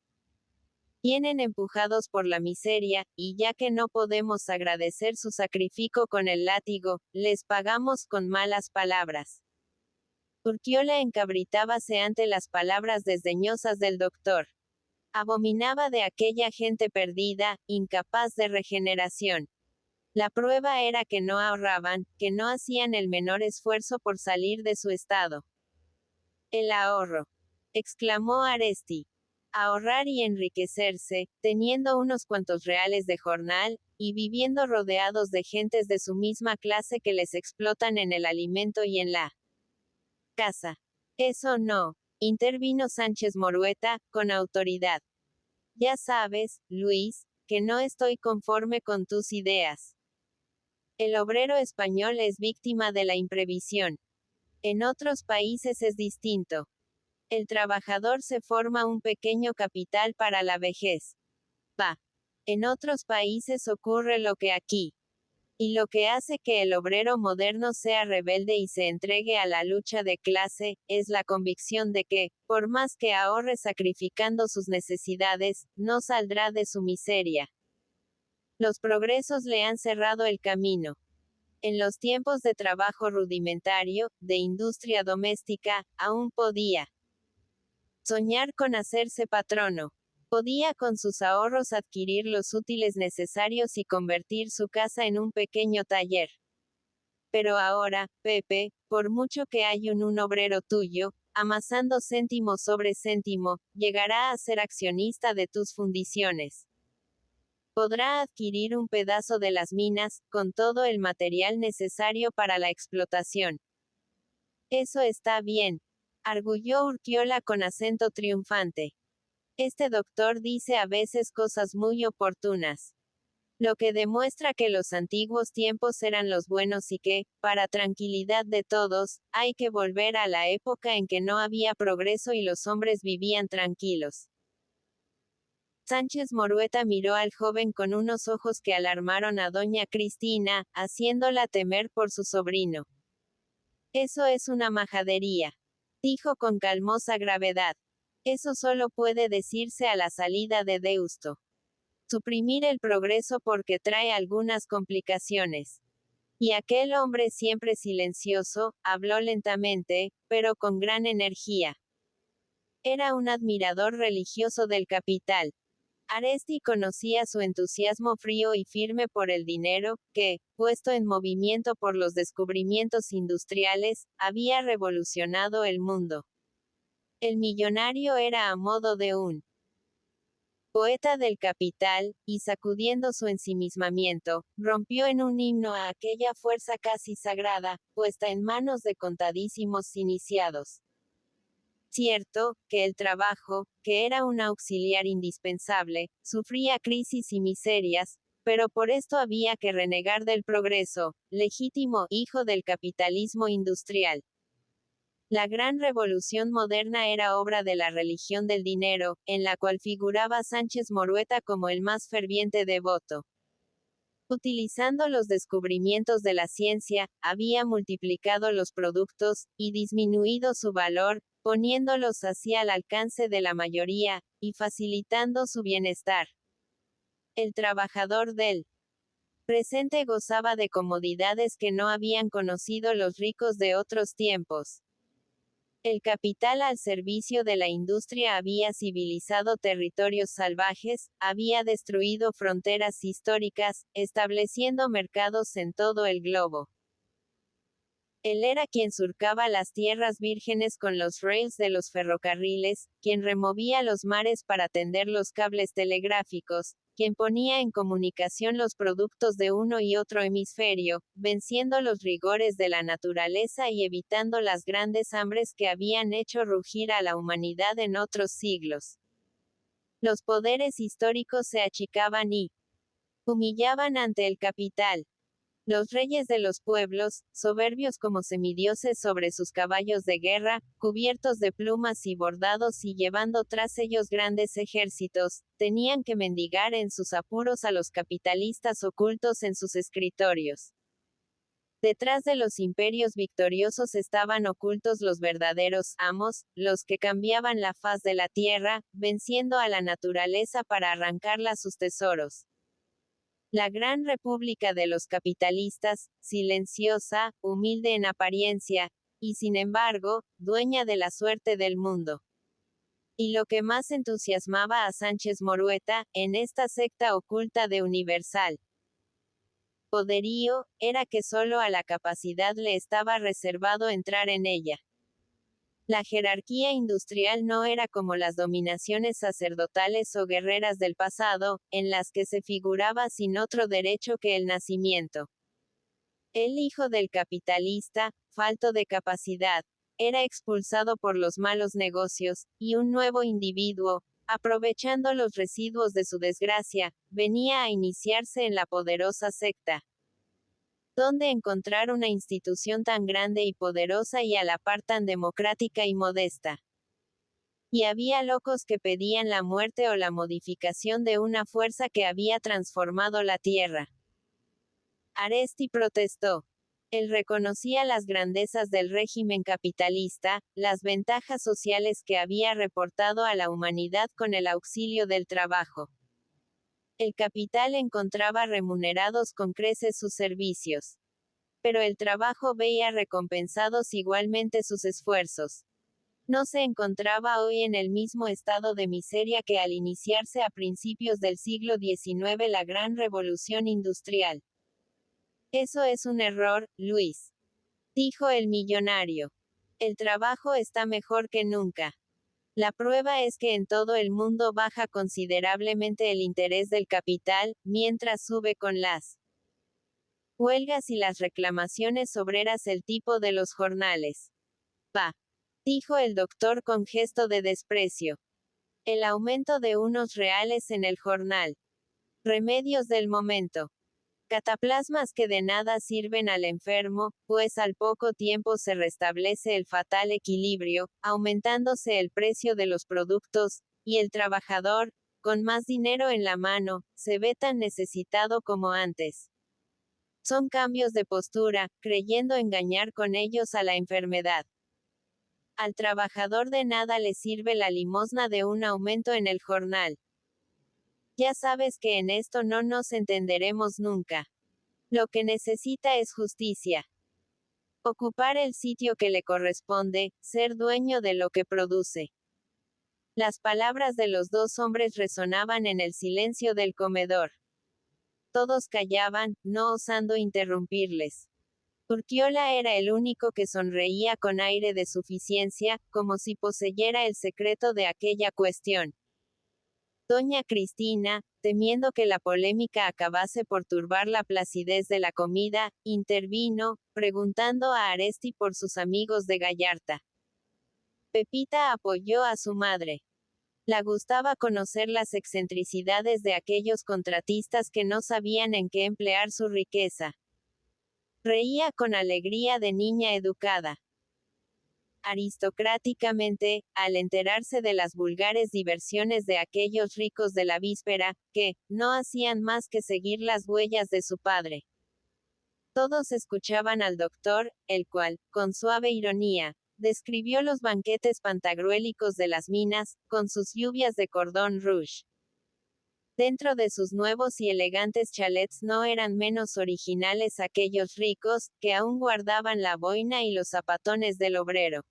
A: Vienen empujados por la miseria, y ya que no podemos agradecer su sacrificio con el látigo, les pagamos con malas palabras. Urquiola encabritábase ante las palabras desdeñosas del doctor. Abominaba de aquella gente perdida, incapaz de regeneración. La prueba era que no ahorraban, que no hacían el menor esfuerzo por salir de su estado. El ahorro, exclamó Aresti. Ahorrar y enriquecerse, teniendo unos cuantos reales de jornal, y viviendo rodeados de gentes de su misma clase que les explotan en el alimento y en la casa. Eso no, intervino Sánchez Morueta, con autoridad. Ya sabes, Luis, que no estoy conforme con tus ideas. El obrero español es víctima de la imprevisión. En otros países es distinto. El trabajador se forma un pequeño capital para la vejez. En otros países ocurre lo que aquí. Y lo que hace que el obrero moderno sea rebelde y se entregue a la lucha de clase, es la convicción de que, por más que ahorre sacrificando sus necesidades, no saldrá de su miseria. Los progresos le han cerrado el camino. En los tiempos de trabajo rudimentario, de industria doméstica, aún podía soñar con hacerse patrono. Podía con sus ahorros adquirir los útiles necesarios y convertir su casa en un pequeño taller. Pero ahora, Pepe, por mucho que hay un obrero tuyo, amasando céntimo sobre céntimo, llegará a ser accionista de tus fundiciones. Podrá adquirir un pedazo de las minas, con todo el material necesario para la explotación. Eso está bien, arguyó Urquiola con acento triunfante. Este doctor dice a veces cosas muy oportunas. Lo que demuestra que los antiguos tiempos eran los buenos y que, para tranquilidad de todos, hay que volver a la época en que no había progreso y los hombres vivían tranquilos. Sánchez Morueta miró al joven con unos ojos que alarmaron a doña Cristina, haciéndola temer por su sobrino. Eso es una majadería, dijo con calmosa gravedad. Eso solo puede decirse a la salida de Deusto. Suprimir el progreso porque trae algunas complicaciones. Y aquel hombre siempre silencioso, habló lentamente, pero con gran energía. Era un admirador religioso del capital. Aresti conocía su entusiasmo frío y firme por el dinero, que, puesto en movimiento por los descubrimientos industriales, había revolucionado el mundo. El millonario era a modo de un poeta del capital, y sacudiendo su ensimismamiento, rompió en un himno a aquella fuerza casi sagrada, puesta en manos de contadísimos iniciados. Cierto, que el trabajo, que era un auxiliar indispensable, sufría crisis y miserias, pero por esto había que renegar del progreso, legítimo hijo del capitalismo industrial. La gran revolución moderna era obra de la religión del dinero, en la cual figuraba Sánchez Morueta como el más ferviente devoto. Utilizando los descubrimientos de la ciencia, había multiplicado los productos, y disminuido su valor, poniéndolos así al alcance de la mayoría, y facilitando su bienestar. El trabajador del presente gozaba de comodidades que no habían conocido los ricos de otros tiempos. El capital al servicio de la industria había civilizado territorios salvajes, había destruido fronteras históricas, estableciendo mercados en todo el globo. Él era quien surcaba las tierras vírgenes con los rails de los ferrocarriles, quien removía los mares para tender los cables telegráficos, quien ponía en comunicación los productos de uno y otro hemisferio, venciendo los rigores de la naturaleza y evitando las grandes hambres que habían hecho rugir a la humanidad en otros siglos. Los poderes históricos se achicaban y humillaban ante el capital. Los reyes de los pueblos, soberbios como semidioses sobre sus caballos de guerra, cubiertos de plumas y bordados y llevando tras ellos grandes ejércitos, tenían que mendigar en sus apuros a los capitalistas ocultos en sus escritorios. Detrás de los imperios victoriosos estaban ocultos los verdaderos amos, los que cambiaban la faz de la tierra, venciendo a la naturaleza para arrancarla sus tesoros. La gran república de los capitalistas, silenciosa, humilde en apariencia, y sin embargo, dueña de la suerte del mundo. Y lo que más entusiasmaba a Sánchez Morueta, en esta secta oculta de universal poderío, era que solo a la capacidad le estaba reservado entrar en ella. La jerarquía industrial no era como las dominaciones sacerdotales o guerreras del pasado, en las que se figuraba sin otro derecho que el nacimiento. El hijo del capitalista, falto de capacidad, era expulsado por los malos negocios, y un nuevo individuo, aprovechando los residuos de su desgracia, venía a iniciarse en la poderosa secta. ¿Dónde encontrar una institución tan grande y poderosa y a la par tan democrática y modesta? Y había locos que pedían la muerte o la modificación de una fuerza que había transformado la tierra. Aresti protestó. Él reconocía las grandezas del régimen capitalista, las ventajas sociales que había reportado a la humanidad con el auxilio del trabajo. El capital encontraba remunerados con creces sus servicios. Pero el trabajo veía recompensados igualmente sus esfuerzos. No se encontraba hoy en el mismo estado de miseria que al iniciarse a principios del siglo XIX la gran revolución industrial. Eso es un error, Luis, dijo el millonario. El trabajo está mejor que nunca. La prueba es que en todo el mundo baja considerablemente el interés del capital, mientras sube con las huelgas y las reclamaciones obreras el tipo de los jornales. Pa, dijo el doctor con gesto de desprecio. El aumento de unos reales en el jornal. Remedios del momento. Cataplasmas que de nada sirven al enfermo, pues al poco tiempo se restablece el fatal equilibrio, aumentándose el precio de los productos, y el trabajador, con más dinero en la mano, se ve tan necesitado como antes. Son cambios de postura, creyendo engañar con ellos a la enfermedad. Al trabajador de nada le sirve la limosna de un aumento en el jornal. Ya sabes que en esto no nos entenderemos nunca. Lo que necesita es justicia. Ocupar el sitio que le corresponde, ser dueño de lo que produce. Las palabras de los dos hombres resonaban en el silencio del comedor. Todos callaban, no osando interrumpirles. Urquiola era el único que sonreía con aire de suficiencia, como si poseyera el secreto de aquella cuestión. Doña Cristina, temiendo que la polémica acabase por turbar la placidez de la comida, intervino, preguntando a Aresti por sus amigos de Gallarta. Pepita apoyó a su madre. La gustaba conocer las excentricidades de aquellos contratistas que no sabían en qué emplear su riqueza. Reía con alegría de niña educada. Aristocráticamente, al enterarse de las vulgares diversiones de aquellos ricos de la víspera, que no hacían más que seguir las huellas de su padre. Todos escuchaban al doctor, el cual, con suave ironía, describió los banquetes pantagruélicos de las minas, con sus lluvias de cordón rouge. Dentro de sus nuevos y elegantes chalets no eran menos originales aquellos ricos, que aún guardaban la boina y los zapatones del obrero.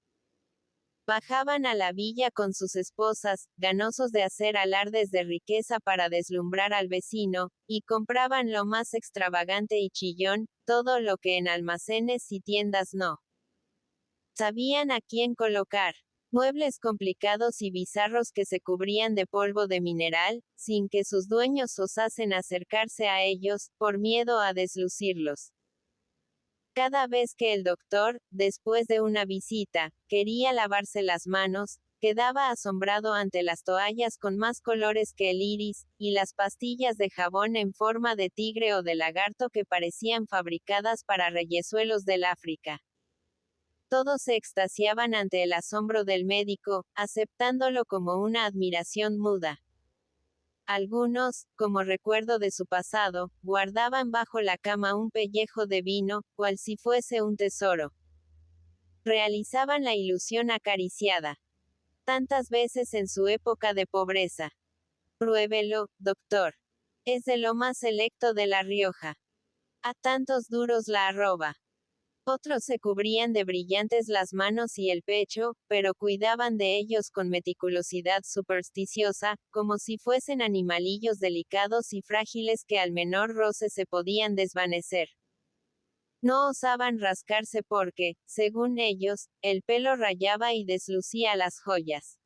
A: Bajaban a la villa con sus esposas, ganosos de hacer alardes de riqueza para deslumbrar al vecino, y compraban lo más extravagante y chillón, todo lo que en almacenes y tiendas no sabían a quién colocar. Muebles complicados y bizarros que se cubrían de polvo de mineral, sin que sus dueños osasen acercarse a ellos, por miedo a deslucirlos. Cada vez que el doctor, después de una visita, quería lavarse las manos, quedaba asombrado ante las toallas con más colores que el iris, y las pastillas de jabón en forma de tigre o de lagarto que parecían fabricadas para reyezuelos del África. Todos se extasiaban ante el asombro del médico, aceptándolo como una admiración muda. Algunos, como recuerdo de su pasado, guardaban bajo la cama un pellejo de vino, cual si fuese un tesoro. Realizaban la ilusión acariciada. Tantas veces en su época de pobreza. Pruébelo, doctor. Es de lo más selecto de La Rioja. A tantos duros la arroba. Otros se cubrían de brillantes las manos y el pecho, pero cuidaban de ellos con meticulosidad supersticiosa, como si fuesen animalillos delicados y frágiles que al menor roce se podían desvanecer. No osaban rascarse porque, según ellos, el pelo rayaba y deslucía las joyas.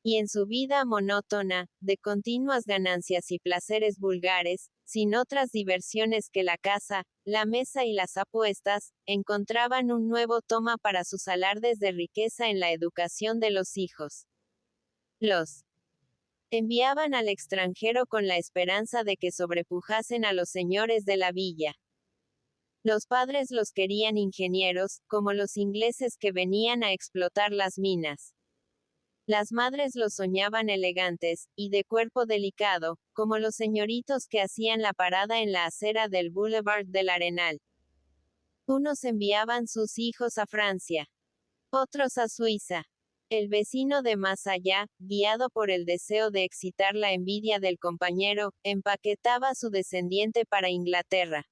A: Y en su vida monótona, de continuas ganancias y placeres vulgares, sin otras diversiones que la caza, la mesa y las apuestas, encontraban un nuevo toma para sus alardes de riqueza en la educación de los hijos. Los enviaban al extranjero con la esperanza de que sobrepujasen a los señores de la villa. Los padres los querían ingenieros, como los ingleses que venían a explotar las minas. Las madres los soñaban elegantes, y de cuerpo delicado, como los señoritos que hacían la parada en la acera del Boulevard del Arenal. Unos enviaban sus hijos a Francia, otros a Suiza. El vecino de más allá, guiado por el deseo de excitar la envidia del compañero, empaquetaba a su descendiente para Inglaterra.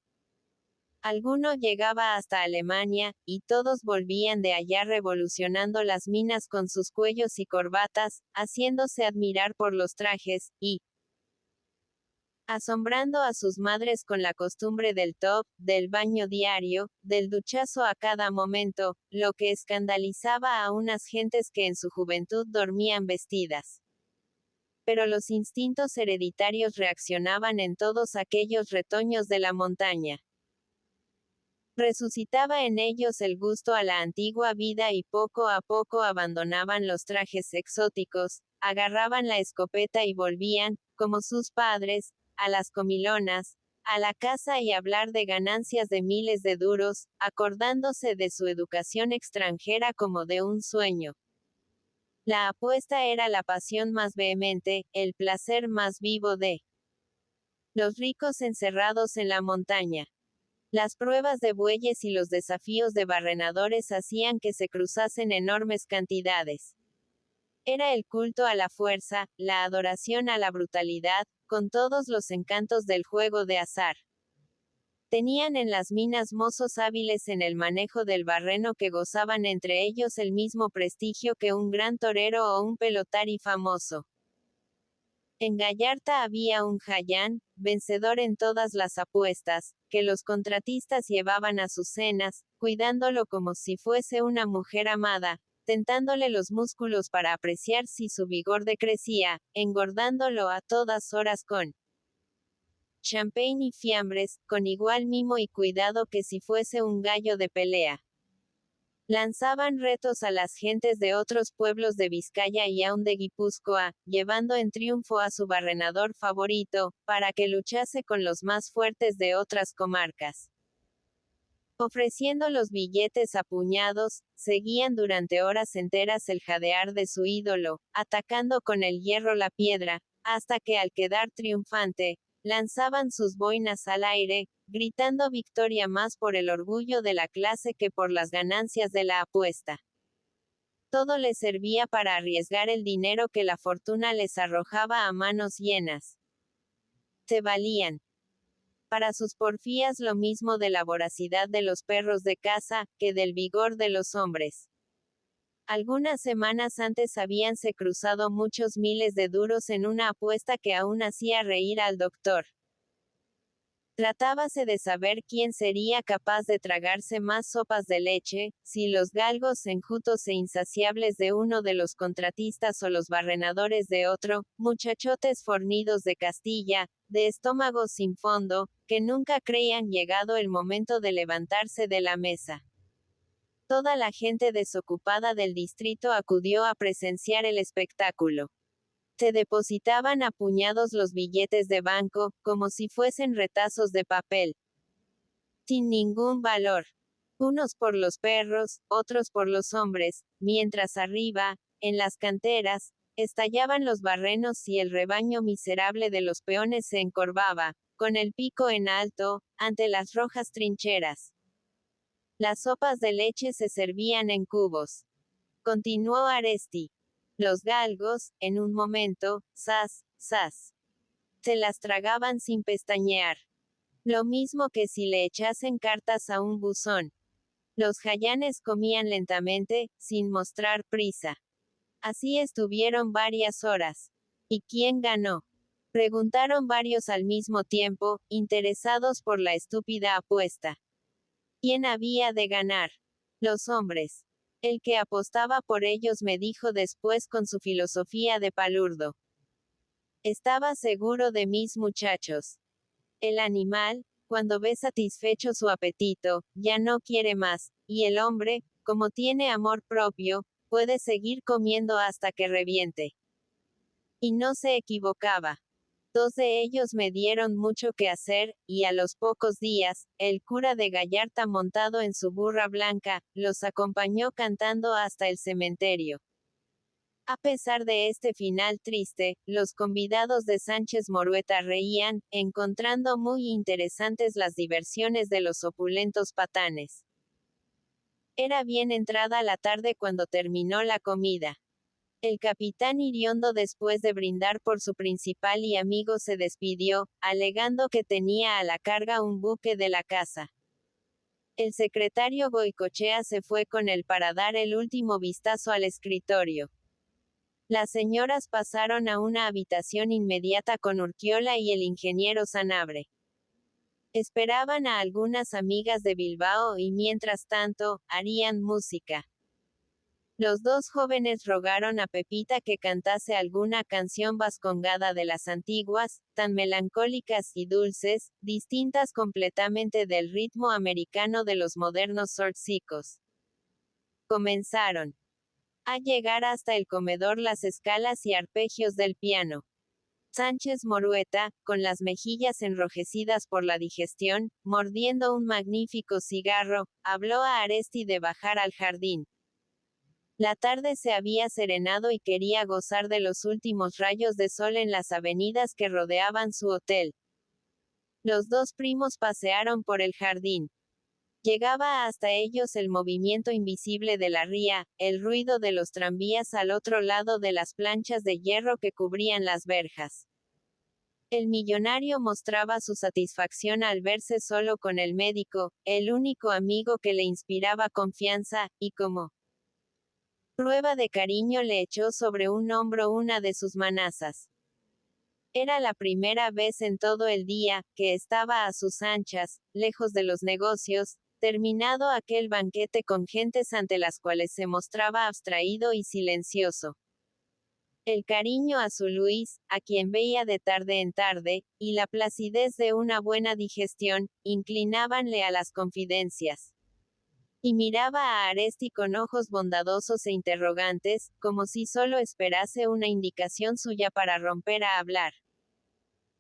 A: Alguno llegaba hasta Alemania, y todos volvían de allá revolucionando las minas con sus cuellos y corbatas, haciéndose admirar por los trajes, y asombrando a sus madres con la costumbre del top, del baño diario, del duchazo a cada momento, lo que escandalizaba a unas gentes que en su juventud dormían vestidas. Pero los instintos hereditarios reaccionaban en todos aquellos retoños de la montaña. Resucitaba en ellos el gusto a la antigua vida y poco a poco abandonaban los trajes exóticos, agarraban la escopeta y volvían, como sus padres, a las comilonas, a la casa y hablar de ganancias de miles de duros, acordándose de su educación extranjera como de un sueño. La apuesta era la pasión más vehemente, el placer más vivo de los ricos encerrados en la montaña. Las pruebas de bueyes y los desafíos de barrenadores hacían que se cruzasen enormes cantidades. Era el culto a la fuerza, la adoración a la brutalidad, con todos los encantos del juego de azar. Tenían en las minas mozos hábiles en el manejo del barreno que gozaban entre ellos el mismo prestigio que un gran torero o un pelotari famoso. En Gallarta había un jayán, vencedor en todas las apuestas, que los contratistas llevaban a sus cenas, cuidándolo como si fuese una mujer amada, tentándole los músculos para apreciar si su vigor decrecía, engordándolo a todas horas con champagne y fiambres, con igual mimo y cuidado que si fuese un gallo de pelea. Lanzaban retos a las gentes de otros pueblos de Vizcaya y aun de Guipúzcoa, llevando en triunfo a su barrenador favorito, para que luchase con los más fuertes de otras comarcas. Ofreciendo los billetes a puñados, seguían durante horas enteras el jadear de su ídolo, atacando con el hierro la piedra, hasta que al quedar triunfante, lanzaban sus boinas al aire, gritando victoria más por el orgullo de la clase que por las ganancias de la apuesta. Todo les servía para arriesgar el dinero que la fortuna les arrojaba a manos llenas. Se valían. Para sus porfías lo mismo de la voracidad de los perros de caza, que del vigor de los hombres. Algunas semanas antes habíanse cruzado muchos miles de duros en una apuesta que aún hacía reír al doctor. Tratábase de saber quién sería capaz de tragarse más sopas de leche, si los galgos enjutos e insaciables de uno de los contratistas o los barrenadores de otro, muchachotes fornidos de Castilla, de estómagos sin fondo, que nunca creían llegado el momento de levantarse de la mesa. Toda la gente desocupada del distrito acudió a presenciar el espectáculo. Se depositaban a puñados los billetes de banco, como si fuesen retazos de papel. Sin ningún valor. Unos por los perros, otros por los hombres, mientras arriba, en las canteras, estallaban los barrenos y el rebaño miserable de los peones se encorvaba, con el pico en alto, ante las rojas trincheras. Las sopas de leche se servían en cubos. Continuó Aresti. Los galgos, en un momento, ¡zas, zas! Se las tragaban sin pestañear. Lo mismo que si le echasen cartas a un buzón. Los jayanes comían lentamente, sin mostrar prisa. Así estuvieron varias horas. ¿Y quién ganó? Preguntaron varios al mismo tiempo, interesados por la estúpida apuesta. ¿Quién había de ganar? Los hombres. El que apostaba por ellos, me dijo después con su filosofía de palurdo. Estaba seguro de mis muchachos. El animal, cuando ve satisfecho su apetito, ya no quiere más, y el hombre, como tiene amor propio, puede seguir comiendo hasta que reviente. Y no se equivocaba. 2 de ellos me dieron mucho que hacer, y a los pocos días, el cura de Gallarta montado en su burra blanca, los acompañó cantando hasta el cementerio. A pesar de este final triste, los convidados de Sánchez Morueta reían, encontrando muy interesantes las diversiones de los opulentos patanes. Era bien entrada la tarde cuando terminó la comida. El capitán Iriondo, después de brindar por su principal y amigo, se despidió, alegando que tenía a la carga un buque de la casa. El secretario Goicochea se fue con él para dar el último vistazo al escritorio. Las señoras pasaron a una habitación inmediata con Urquiola y el ingeniero Sanabria. Esperaban a algunas amigas de Bilbao y mientras tanto, harían música. Los 2 jóvenes rogaron a Pepita que cantase alguna canción vascongada de las antiguas, tan melancólicas y dulces, distintas completamente del ritmo americano de los modernos zorzicos. Comenzaron a llegar hasta el comedor las escalas y arpegios del piano. Sánchez Morueta, con las mejillas enrojecidas por la digestión, mordiendo un magnífico cigarro, habló a Aresti de bajar al jardín. La tarde se había serenado y quería gozar de los últimos rayos de sol en las avenidas que rodeaban su hotel. Los 2 primos pasearon por el jardín. Llegaba hasta ellos el movimiento invisible de la ría, el ruido de los tranvías al otro lado de las planchas de hierro que cubrían las verjas. El millonario mostraba su satisfacción al verse solo con el médico, el único amigo que le inspiraba confianza, y como prueba de cariño le echó sobre un hombro una de sus manazas. Era la primera vez en todo el día, que estaba a sus anchas, lejos de los negocios, terminado aquel banquete con gentes ante las cuales se mostraba abstraído y silencioso. El cariño a su Luis, a quien veía de tarde en tarde, y la placidez de una buena digestión, inclinábanle a las confidencias. Y miraba a Aresti con ojos bondadosos e interrogantes, como si solo esperase una indicación suya para romper a hablar.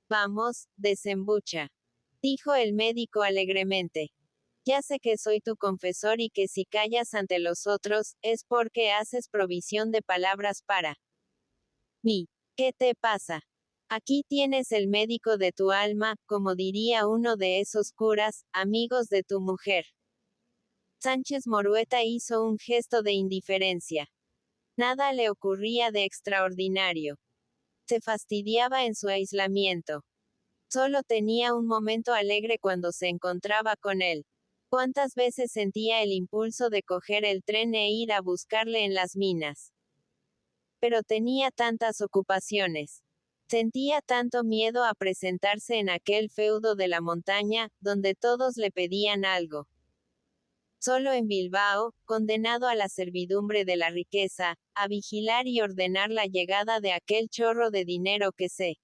A: Vamos, desembucha, dijo el médico alegremente. Ya sé que soy tu confesor y que si callas ante los otros, es porque haces provisión de palabras para mí. ¿Qué te pasa? Aquí tienes el médico de tu alma, como diría uno de esos curas, amigos de tu mujer. Sánchez Morueta hizo un gesto de indiferencia. Nada le ocurría de extraordinario. Se fastidiaba en su aislamiento. Solo tenía un momento alegre cuando se encontraba con él. ¿Cuántas veces sentía el impulso de coger el tren e ir a buscarle en las minas? Pero tenía tantas ocupaciones. Sentía tanto miedo a presentarse en aquel feudo de la montaña, donde todos le pedían algo. Solo en Bilbao, condenado a la servidumbre de la riqueza, a vigilar y ordenar la llegada de aquel chorro de dinero que se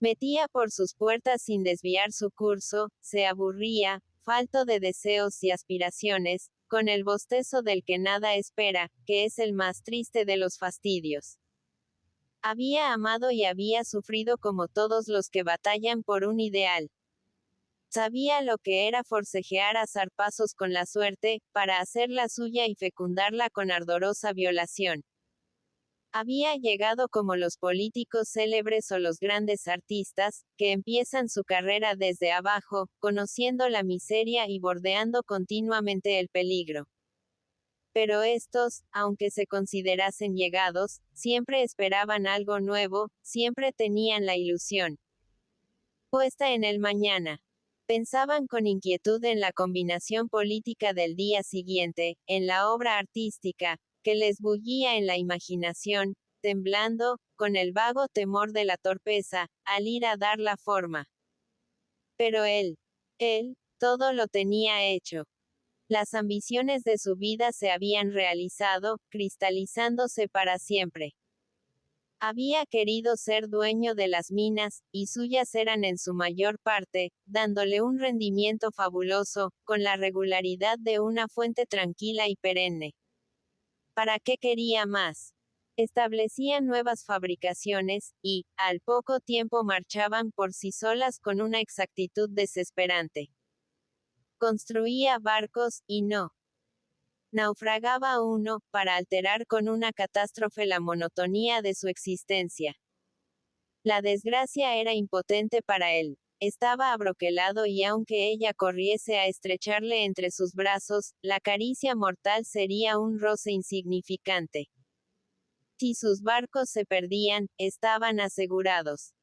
A: metía por sus puertas sin desviar su curso, se aburría, falto de deseos y aspiraciones, con el bostezo del que nada espera, que es el más triste de los fastidios. Había amado y había sufrido como todos los que batallan por un ideal. Sabía lo que era forcejear a zarpazos con la suerte, para hacerla suya y fecundarla con ardorosa violación. Había llegado como los políticos célebres o los grandes artistas, que empiezan su carrera desde abajo, conociendo la miseria y bordeando continuamente el peligro. Pero estos, aunque se considerasen llegados, siempre esperaban algo nuevo, siempre tenían la ilusión puesta en el mañana. Pensaban con inquietud en la combinación política del día siguiente, en la obra artística, que les bullía en la imaginación, temblando, con el vago temor de la torpeza, al ir a dar la forma. Pero él, todo lo tenía hecho. Las ambiciones de su vida se habían realizado, cristalizándose para siempre. Había querido ser dueño de las minas, y suyas eran en su mayor parte, dándole un rendimiento fabuloso, con la regularidad de una fuente tranquila y perenne. ¿Para qué quería más? Establecían nuevas fabricaciones, y, al poco tiempo marchaban por sí solas con una exactitud desesperante. Construía barcos, y no naufragaba uno, para alterar con una catástrofe la monotonía de su existencia. La desgracia era impotente para él. Estaba abroquelado y aunque ella corriese a estrecharle entre sus brazos, la caricia mortal sería un roce insignificante. Si sus barcos se perdían, estaban asegurados.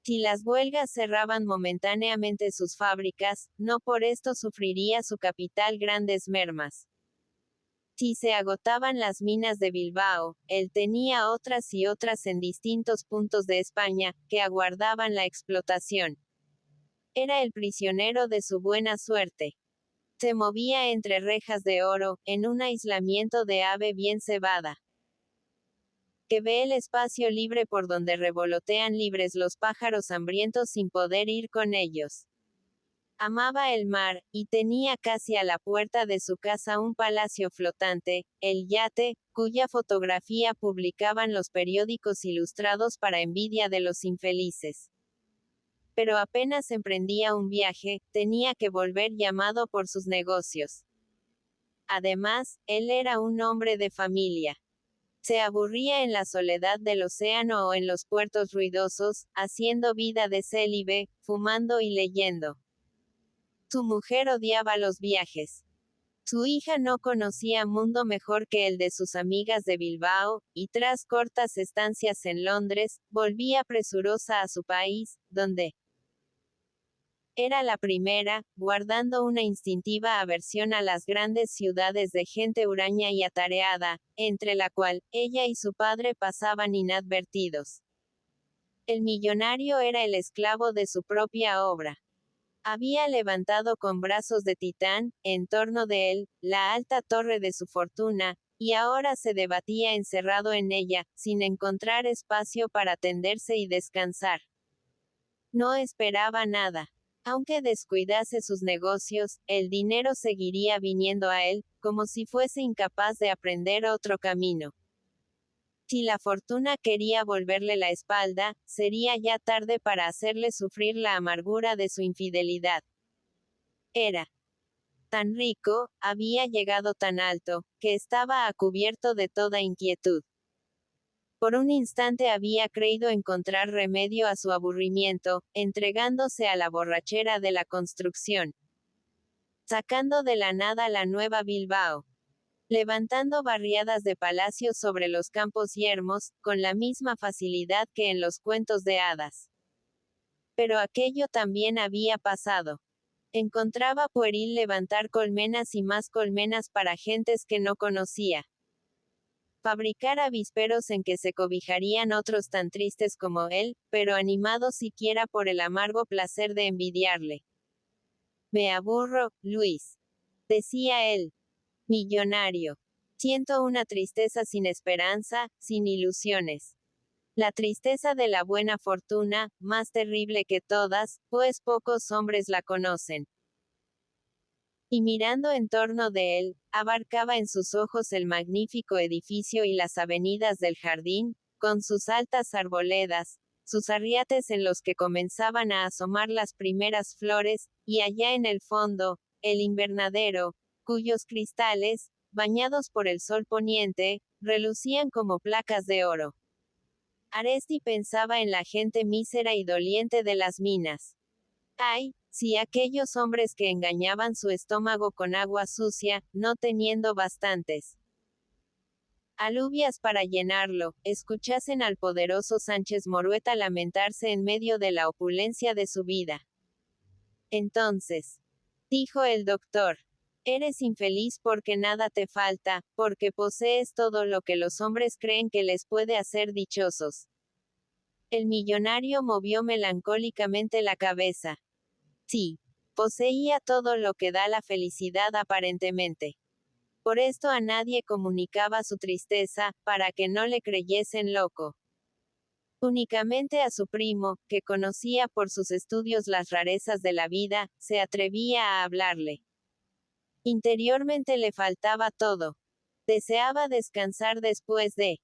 A: Si las huelgas cerraban momentáneamente sus fábricas, no por esto sufriría su capital grandes mermas. Si se agotaban las minas de Bilbao, él tenía otras y otras en distintos puntos de España, que aguardaban la explotación. Era el prisionero de su buena suerte. Se movía entre rejas de oro, en un aislamiento de ave bien cebada, que ve el espacio libre por donde revolotean libres los pájaros hambrientos sin poder ir con ellos. Amaba el mar, y tenía casi a la puerta de su casa un palacio flotante, el yate, cuya fotografía publicaban los periódicos ilustrados para envidia de los infelices. Pero apenas emprendía un viaje, tenía que volver llamado por sus negocios. Además, él era un hombre de familia. Se aburría en la soledad del océano o en los puertos ruidosos, haciendo vida de célibe, fumando y leyendo. Su mujer odiaba los viajes. Su hija no conocía mundo mejor que el de sus amigas de Bilbao, y tras cortas estancias en Londres, volvía presurosa a su país, donde era la primera, guardando una instintiva aversión a las grandes ciudades de gente huraña y atareada, entre la cual, ella y su padre pasaban inadvertidos. El millonario era el esclavo de su propia obra. Había levantado con brazos de titán, en torno de él, la alta torre de su fortuna, y ahora se debatía encerrado en ella, sin encontrar espacio para tenderse y descansar. No esperaba nada. Aunque descuidase sus negocios, el dinero seguiría viniendo a él, como si fuese incapaz de aprender otro camino. Si la fortuna quería volverle la espalda, sería ya tarde para hacerle sufrir la amargura de su infidelidad. Era tan rico, había llegado tan alto, que estaba a cubierto de toda inquietud. Por un instante había creído encontrar remedio a su aburrimiento, entregándose a la borrachera de la construcción. Sacando de la nada la nueva Bilbao. Levantando barriadas de palacios sobre los campos yermos, con la misma facilidad que en los cuentos de hadas. Pero aquello también había pasado. Encontraba pueril levantar colmenas y más colmenas para gentes que no conocía. Fabricar avisperos en que se cobijarían otros tan tristes como él, pero animados siquiera por el amargo placer de envidiarle. Me aburro, Luis, decía él. Millonario. Siento una tristeza sin esperanza, sin ilusiones. La tristeza de la buena fortuna, más terrible que todas, pues pocos hombres la conocen. Y mirando en torno de él, abarcaba en sus ojos el magnífico edificio y las avenidas del jardín, con sus altas arboledas, sus arriates en los que comenzaban a asomar las primeras flores, y allá en el fondo, el invernadero, cuyos cristales, bañados por el sol poniente, relucían como placas de oro. Aresti pensaba en la gente mísera y doliente de las minas. Ay, si aquellos hombres que engañaban su estómago con agua sucia, no teniendo bastantes alubias para llenarlo, escuchasen al poderoso Sánchez Morueta lamentarse en medio de la opulencia de su vida. Entonces, dijo el doctor, eres infeliz porque nada te falta, porque posees todo lo que los hombres creen que les puede hacer dichosos. El millonario movió melancólicamente la cabeza. Sí, Poseía todo lo que da la felicidad aparentemente. Por esto a nadie comunicaba su tristeza, para que no le creyesen loco. Únicamente a su primo, que conocía por sus estudios las rarezas de la vida, se atrevía a hablarle. Interiormente le faltaba todo. Deseaba descansar después de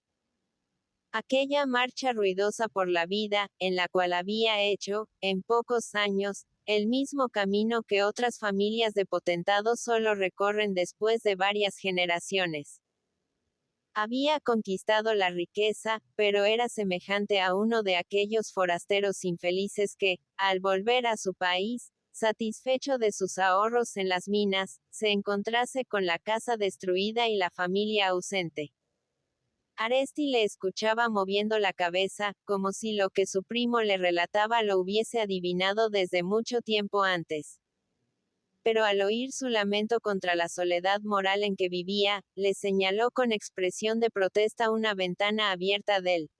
A: aquella marcha ruidosa por la vida, en la cual había hecho, en pocos años, el mismo camino que otras familias de potentados solo recorren después de varias generaciones. Había conquistado la riqueza, pero era semejante a uno de aquellos forasteros infelices que, al volver a su país, satisfecho de sus ahorros en las minas, se encontrase con la casa destruida y la familia ausente. Aresti le escuchaba moviendo la cabeza, como si lo que su primo le relataba lo hubiese adivinado desde mucho tiempo antes. Pero al oír su lamento contra la soledad moral en que vivía, le señaló con expresión de protesta una ventana abierta del